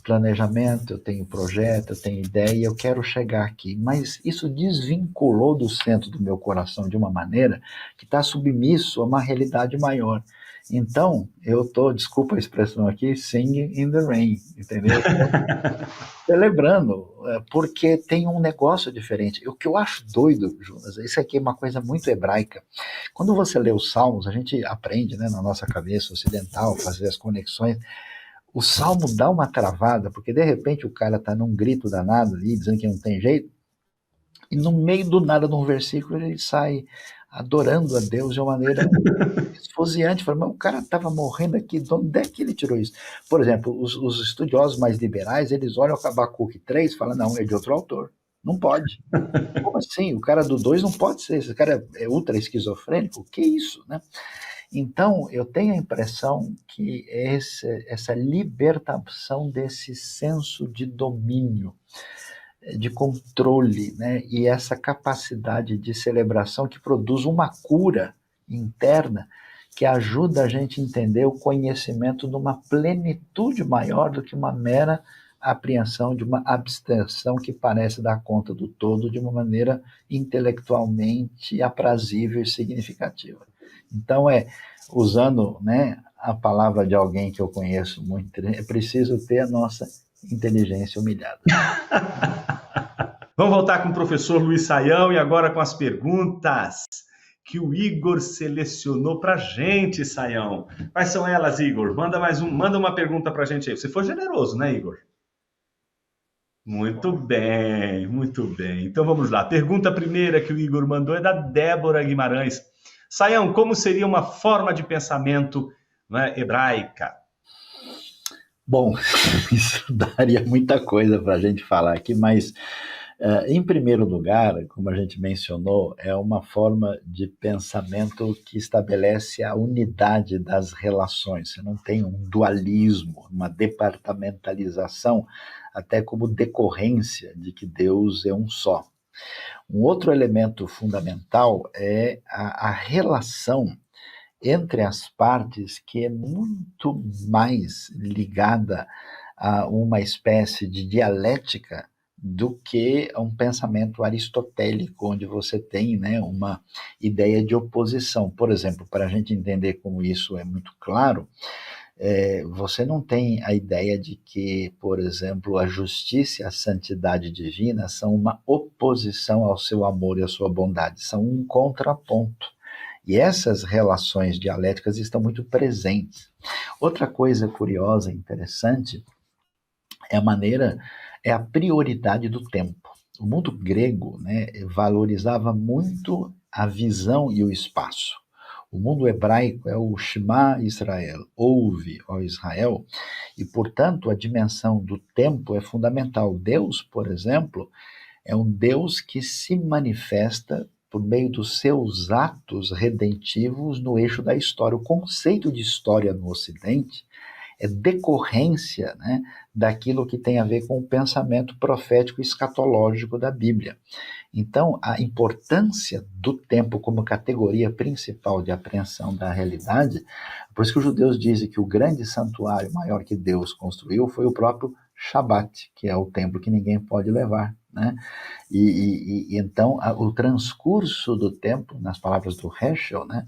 [SPEAKER 2] planejamento, eu tenho projeto, eu tenho ideia, eu quero chegar aqui, mas isso desvinculou do centro do meu coração de uma maneira que está submisso a uma realidade maior. Então, eu estou, desculpa a expressão aqui, singing in the rain, entendeu? Celebrando, porque tem um negócio diferente. O que eu acho doido, Jonas, isso aqui é uma coisa muito hebraica. Quando você lê os Salmos, a gente aprende, né, na nossa cabeça ocidental, fazer as conexões. O Salmo dá uma travada, porque de repente o cara está num grito danado ali, dizendo que não tem jeito, e no meio do nada, num versículo, ele sai, adorando a Deus de uma maneira esfoziante. Falei, mas o cara estava morrendo aqui, de onde é que ele tirou isso? Por exemplo, os estudiosos mais liberais, eles olham o Abacuque 3 e falam, não, é de outro autor. Não pode. Como assim? O cara do 2 não pode ser. Esse cara é ultra esquizofrênico? O que é isso, né? Então, eu tenho a impressão que essa libertação desse senso de domínio, de controle, né, e essa capacidade de celebração que produz uma cura interna que ajuda a gente a entender o conhecimento numa plenitude maior do que uma mera apreensão de uma abstração que parece dar conta do todo de uma maneira intelectualmente aprazível e significativa. Então, usando, né, a palavra de alguém que eu conheço muito, é preciso ter a nossa inteligência humilhada.
[SPEAKER 1] Vamos voltar com o professor Luiz Saião e agora com as perguntas que o Igor selecionou para a gente, Saião. Quais são elas, Igor? Manda uma pergunta para a gente aí. Você foi generoso, né, Igor? Muito bem, muito bem. Então vamos lá. A pergunta primeira que o Igor mandou é da Débora Guimarães. Saião, como seria uma forma de pensamento, né, hebraica?
[SPEAKER 2] Bom, isso daria muita coisa para a gente falar aqui, mas, em primeiro lugar, como a gente mencionou, é uma forma de pensamento que estabelece a unidade das relações. Você não tem um dualismo, uma departamentalização, até como decorrência de que Deus é um só. Um outro elemento fundamental é a relação entre as partes, que é muito mais ligada a uma espécie de dialética do que a um pensamento aristotélico, onde você tem, né, uma ideia de oposição. Por exemplo, para a gente entender como isso é muito claro, você não tem a ideia de que, por exemplo, a justiça e a santidade divina são uma oposição ao seu amor e à sua bondade, são um contraponto. E essas relações dialéticas estão muito presentes. Outra coisa curiosa e interessante é a prioridade do tempo. O mundo grego, né, valorizava muito a visão e o espaço. O mundo hebraico é o Shema Israel, ouve, ó Israel, e, portanto, a dimensão do tempo é fundamental. Deus, por exemplo, é um Deus que se manifesta por meio dos seus atos redentivos no eixo da história. O conceito de história no Ocidente é decorrência, né, daquilo que tem a ver com o pensamento profético e escatológico da Bíblia. Então, a importância do tempo como categoria principal de apreensão da realidade, por isso que os judeus dizem que o grande santuário maior que Deus construiu foi o próprio Shabat, que é o templo que ninguém pode levar, né? Então, o transcurso do tempo, nas palavras do Heschel, né,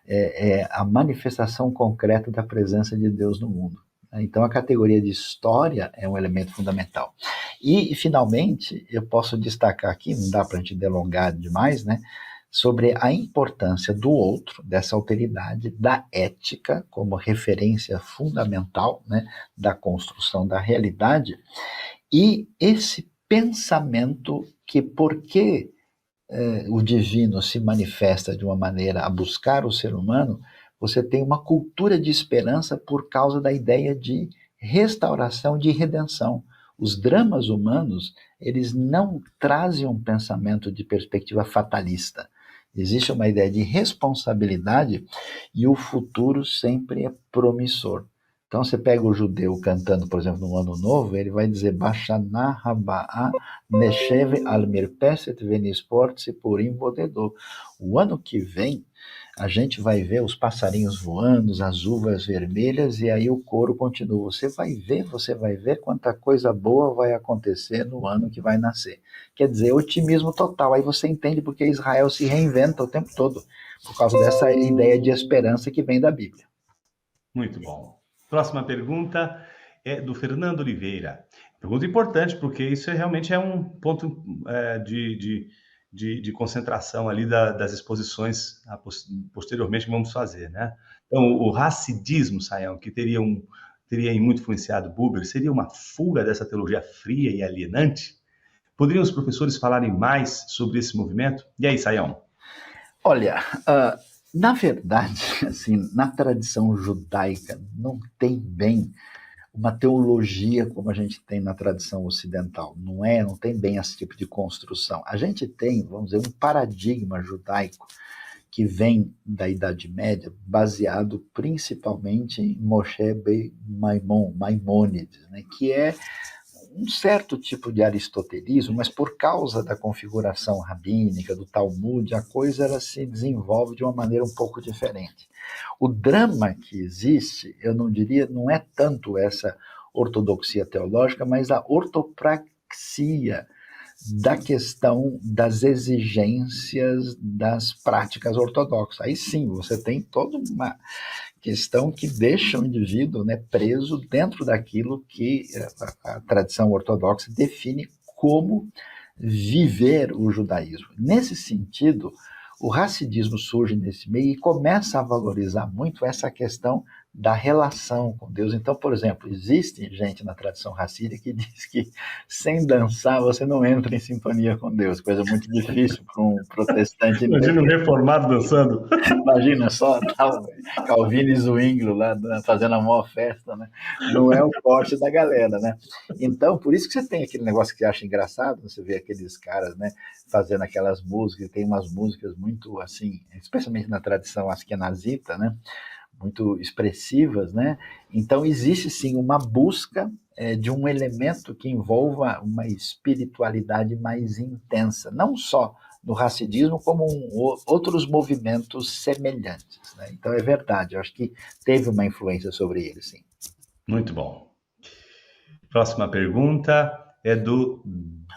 [SPEAKER 2] é a manifestação concreta da presença de Deus no mundo. Então, a categoria de história é um elemento fundamental. E, finalmente, eu posso destacar aqui, não dá para a gente delongar demais, né, sobre a importância do outro, dessa alteridade, da ética como referência fundamental, né, da construção da realidade, e esse pensamento que, porque o divino se manifesta de uma maneira a buscar o ser humano, você tem uma cultura de esperança por causa da ideia de restauração, de redenção. Os dramas humanos, eles não trazem um pensamento de perspectiva fatalista. Existe uma ideia de responsabilidade e o futuro sempre é promissor. Então, você pega o judeu cantando, por exemplo, no Ano Novo, ele vai dizer Bashanah Haba'a Nesheve al Mirpeset Venisport Sipurim Bodedor. O ano que vem, a gente vai ver os passarinhos voando, as uvas vermelhas, e aí o coro continua. Você vai ver quanta coisa boa vai acontecer no ano que vai nascer. Quer dizer, otimismo total. Aí você entende porque Israel se reinventa o tempo todo, por causa dessa ideia de esperança que vem da Bíblia.
[SPEAKER 1] Muito bom. Próxima pergunta é do Fernando Oliveira. Pergunta importante, porque isso realmente é um ponto de concentração ali das exposições posteriormente que vamos fazer, né? Então, o racidismo, Saião, que teria muito influenciado Buber, seria uma fuga dessa teologia fria e alienante? Poderiam os professores falarem mais sobre esse movimento? E aí, Saião?
[SPEAKER 2] Olha, na verdade, assim, na tradição judaica não tem bem uma teologia como a gente tem na tradição ocidental. Não tem bem esse tipo de construção. A gente tem, vamos dizer, um paradigma judaico que vem da Idade Média, baseado principalmente em Moshe ben Maimônides, né, que é um certo tipo de aristotelismo, mas por causa da configuração rabínica, do Talmud, a coisa ela se desenvolve de uma maneira um pouco diferente. O drama que existe, eu não diria, não é tanto essa ortodoxia teológica, mas a ortopraxia da questão das exigências das práticas ortodoxas. Aí sim, você tem toda uma questão que deixa o indivíduo, né, preso dentro daquilo que a tradição ortodoxa define como viver o judaísmo. Nesse sentido, o racidismo surge nesse meio e começa a valorizar muito essa questão da relação com Deus. Então, por exemplo, existe gente na tradição racídica que diz que sem dançar você não entra em sintonia com Deus, coisa muito difícil para um protestante entender.
[SPEAKER 1] Imagina um reformado dançando.
[SPEAKER 2] Imagina só, Calvino e Zwinglio lá fazendo a maior festa, né? Não é o forte da galera, né? Então, por isso que você tem aquele negócio que você acha engraçado, você vê aqueles caras, né, fazendo aquelas músicas, tem umas músicas muito, assim, especialmente na tradição askenazita, né, muito expressivas, né? Então, existe sim uma busca de um elemento que envolva uma espiritualidade mais intensa, não só no racidismo, como outros movimentos semelhantes, né? Então, é verdade, eu acho que teve uma influência sobre ele, sim.
[SPEAKER 1] Muito bom. Próxima pergunta é do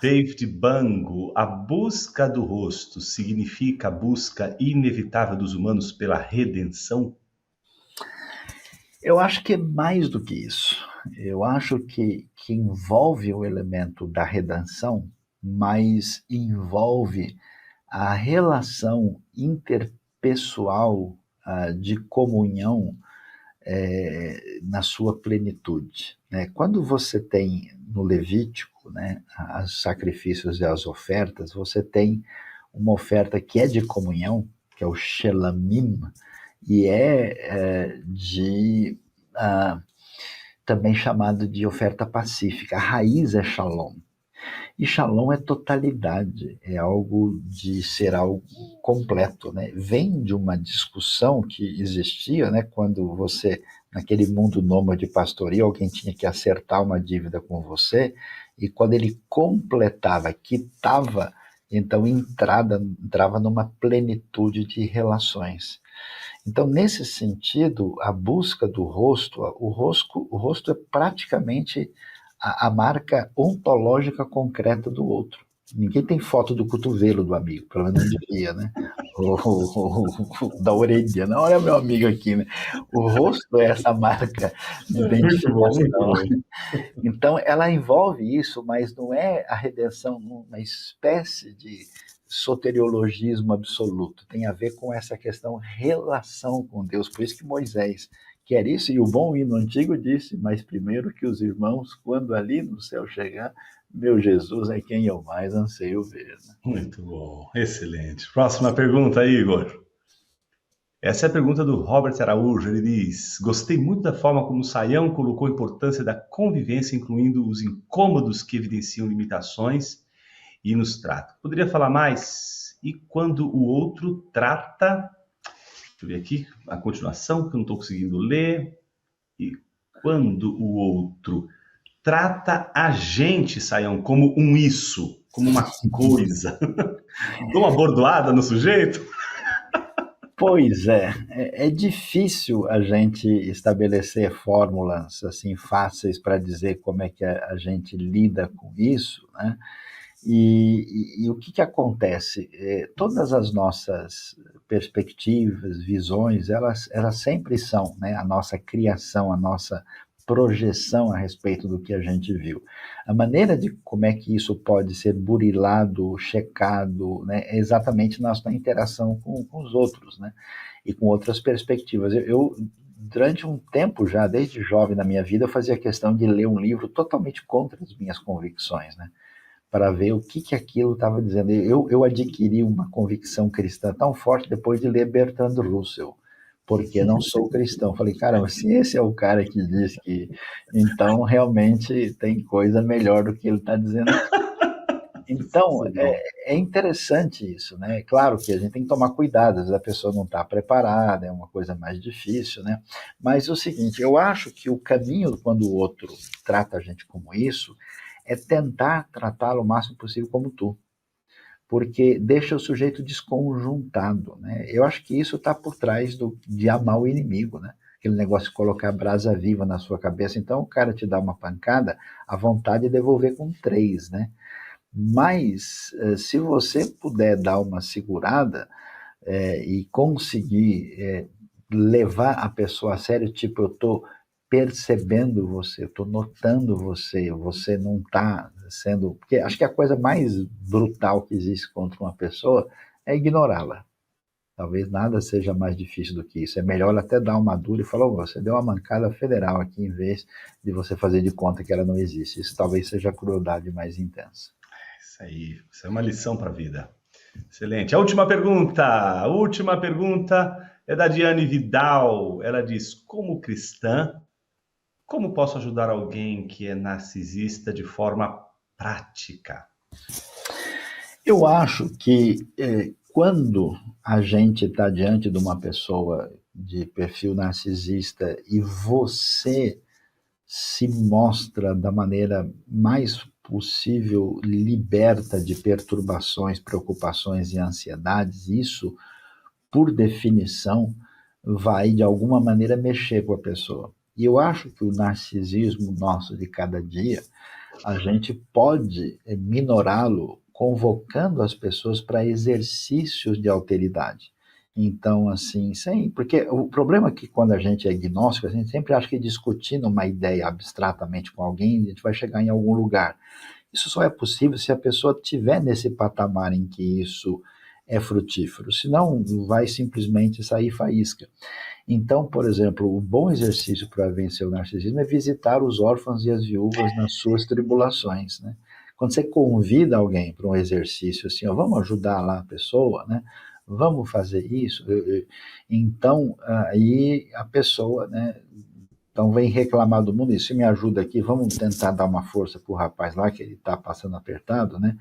[SPEAKER 1] David Bango. A busca do rosto significa a busca inevitável dos humanos pela redenção?
[SPEAKER 2] Eu acho que é mais do que isso. Eu acho que envolve o elemento da redenção, mas envolve a relação interpessoal, de comunhão, na sua plenitude, né? Quando você tem no Levítico, né, os sacrifícios e as ofertas, você tem uma oferta que é de comunhão, que é o Shelamim, e também chamado de oferta pacífica. A raiz é Shalom. E Shalom é totalidade, é algo de ser algo completo, né? Vem de uma discussão que existia, né? Quando você, naquele mundo nômade pastoril, alguém tinha que acertar uma dívida com você, e quando ele completava, quitava, então entrava numa plenitude de relações. Então, nesse sentido, a busca do rosto, o rosto é praticamente a marca ontológica concreta do outro. Ninguém tem foto do cotovelo do amigo, pelo menos não devia, né? Da orelha, não, olha meu amigo aqui, né? O rosto é essa marca de
[SPEAKER 1] Muito bom, muito
[SPEAKER 2] identificação.
[SPEAKER 1] bom.
[SPEAKER 2] Então, ela envolve isso, mas não é a redenção uma espécie de soteriologismo absoluto. Tem a ver com essa questão relação com Deus. Por isso que Moisés quer isso, e o bom hino antigo disse, mas primeiro que os irmãos, quando ali no céu chegar, meu Jesus é quem eu mais anseio ver. Né?
[SPEAKER 1] Muito bom, excelente. Próxima pergunta, Igor. Essa é a pergunta do Robert Araújo. Ele diz: gostei muito da forma como o Saião colocou a importância da convivência, incluindo os incômodos que evidenciam limitações e nos trata. Poderia falar mais? E quando o outro trata... Deixa eu ver aqui a continuação, que eu não estou conseguindo ler. E quando o outro trata a gente, Saião, como um isso, como uma coisa. Dou uma bordoada no sujeito?
[SPEAKER 2] Pois é difícil a gente estabelecer fórmulas assim fáceis para dizer como é que a gente lida com isso, né? E o que acontece? Todas as nossas perspectivas, visões, elas sempre são, né, a nossa criação, a nossa projeção a respeito do que a gente viu. A maneira de como é que isso pode ser burilado, checado, né, é exatamente na nossa interação com os outros, né, e com outras perspectivas. Durante um tempo já, desde jovem na minha vida, eu fazia questão de ler um livro totalmente contra as minhas convicções, né, para ver o que aquilo estava dizendo. Eu adquiri uma convicção cristã tão forte depois de ler Bertrand Russell, porque não sou cristão. Falei, caramba, se esse é o cara que diz que... Então, realmente, tem coisa melhor do que ele está dizendo aqui. Então,
[SPEAKER 1] Sensacional.
[SPEAKER 2] é interessante isso, né? Claro que a gente tem que tomar cuidado, às vezes a pessoa não está preparada, é uma coisa mais difícil, né? Mas é o seguinte, eu acho que o caminho, quando o outro trata a gente como isso, é tentar tratá-lo o máximo possível como tu, porque deixa o sujeito desconjuntado, né? Eu acho que isso está por trás de amar o inimigo, né? Aquele negócio de colocar brasa viva na sua cabeça. Então, o cara te dá uma pancada, a vontade é devolver com 3, né? Mas, se você puder dar uma segurada e conseguir levar a pessoa a sério, tipo, eu estou percebendo você, eu estou notando você, você não está sendo... Porque acho que a coisa mais brutal que existe contra uma pessoa é ignorá-la. Talvez nada seja mais difícil do que isso. É melhor até dar uma dura e falar, oh, você deu uma mancada federal aqui, em vez de você fazer de conta que ela não existe. Isso talvez seja a crueldade mais intensa.
[SPEAKER 1] Isso aí, isso é uma lição para a vida. Excelente. A última pergunta é da Diane Vidal. Ela diz: como cristã, como posso ajudar alguém que é narcisista de forma prática?
[SPEAKER 2] Eu acho que quando a gente está diante de uma pessoa de perfil narcisista e você se mostra da maneira mais possível liberta de perturbações, preocupações e ansiedades, isso, por definição, vai de alguma maneira mexer com a pessoa. E eu acho que o narcisismo nosso de cada dia, a gente pode minorá-lo convocando as pessoas para exercícios de alteridade. Então, assim, sim, porque o problema é que quando a gente é agnóstico, a gente sempre acha que discutindo uma ideia abstratamente com alguém, a gente vai chegar em algum lugar. Isso só é possível se a pessoa estiver nesse patamar em que isso é frutífero, senão vai simplesmente sair faísca. Então, por exemplo, um bom exercício para vencer o narcisismo é visitar os órfãos e as viúvas nas suas tribulações, né? Quando você convida alguém para um exercício assim, ó, vamos ajudar lá a pessoa, né? Vamos fazer isso. Então, aí a pessoa, né? Então vem reclamar do mundo, isso me ajuda aqui, vamos tentar dar uma força para o rapaz lá, que ele está passando apertado, né?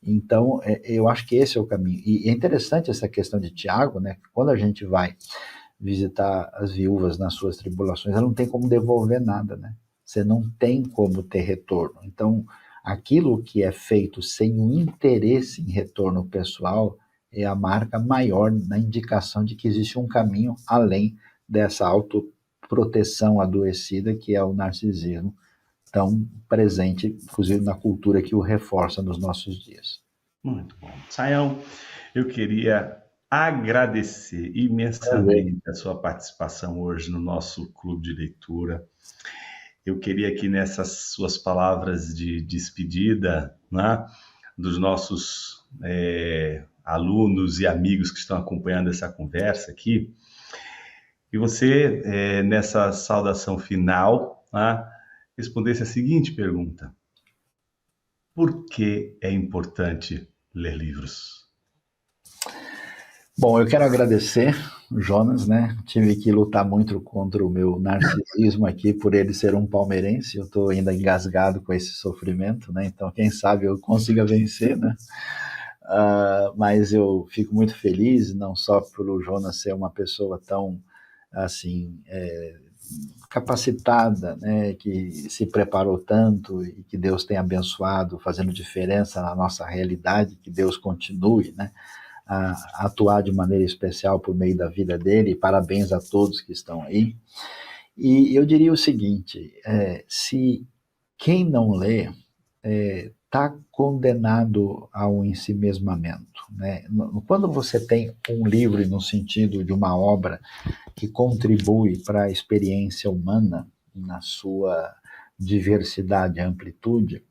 [SPEAKER 2] Então, eu acho que esse é o caminho. E é interessante essa questão de Tiago, né? Quando a gente vai visitar as viúvas nas suas tribulações, ela não tem como devolver nada, né? Você não tem como ter retorno. Então, aquilo que é feito sem o interesse em retorno pessoal é a marca maior na indicação de que existe um caminho além dessa autoproteção adoecida que é o narcisismo, tão presente, inclusive na cultura que o reforça nos nossos dias.
[SPEAKER 1] Muito bom. Sayão, eu queria agradecer
[SPEAKER 2] Prazer.
[SPEAKER 1] imensamente a sua participação hoje no nosso clube de leitura. Eu queria aqui nessas suas palavras de despedida, né, dos nossos alunos e amigos que estão acompanhando essa conversa aqui, e você, nessa saudação final, né, respondesse a seguinte pergunta: por que é importante ler livros?
[SPEAKER 2] Bom, eu quero agradecer o Jonas, né? Tive que lutar muito contra o meu narcisismo aqui por ele ser um palmeirense. Eu estou ainda engasgado com esse sofrimento, né? Então, quem sabe eu consiga vencer, né? Mas eu fico muito feliz, não só pelo Jonas ser uma pessoa tão, assim, capacitada, né, que se preparou tanto e que Deus tem abençoado, fazendo diferença na nossa realidade, que Deus continue, né, a atuar de maneira especial por meio da vida dele, e parabéns a todos que estão aí. E eu diria o seguinte, se quem não lê está condenado ao ensimesmamento, né? Quando você tem um livro no sentido de uma obra que contribui para a experiência humana na sua diversidade e amplitude,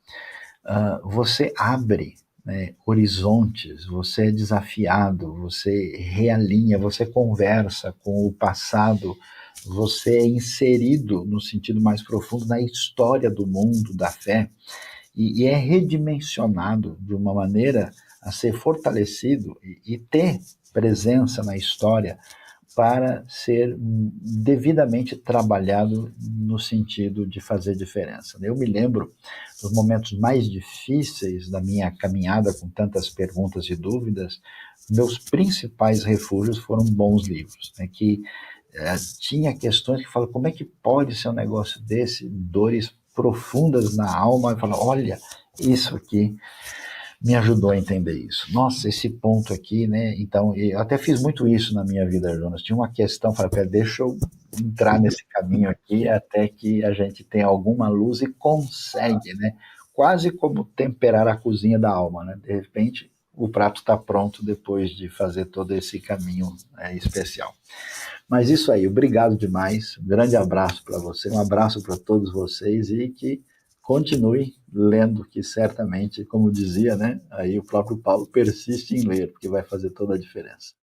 [SPEAKER 2] você abre, né, horizontes, você é desafiado, você realinha, você conversa com o passado, você é inserido no sentido mais profundo na história do mundo, da fé. e é redimensionado de uma maneira a ser fortalecido e ter presença na história para ser devidamente trabalhado no sentido de fazer diferença. Eu me lembro dos momentos mais difíceis da minha caminhada com tantas perguntas e dúvidas, meus principais refúgios foram bons livros, né, que tinha questões que falam, como é que pode ser um negócio desse, dores profundas na alma, e falar, olha, isso aqui me ajudou a entender isso. Nossa, esse ponto aqui, né? Então, eu até fiz muito isso na minha vida, Jonas. Tinha uma questão, falei, deixa eu entrar nesse caminho aqui até que a gente tenha alguma luz e consegue, né? Quase como temperar a cozinha da alma, né? De repente, o prato está pronto depois de fazer todo esse caminho especial. Mas isso aí, obrigado demais. Um grande abraço para você, um abraço para todos vocês e que continue lendo, que certamente, como dizia, né, aí o próprio Paulo persiste em ler, porque vai fazer toda a diferença.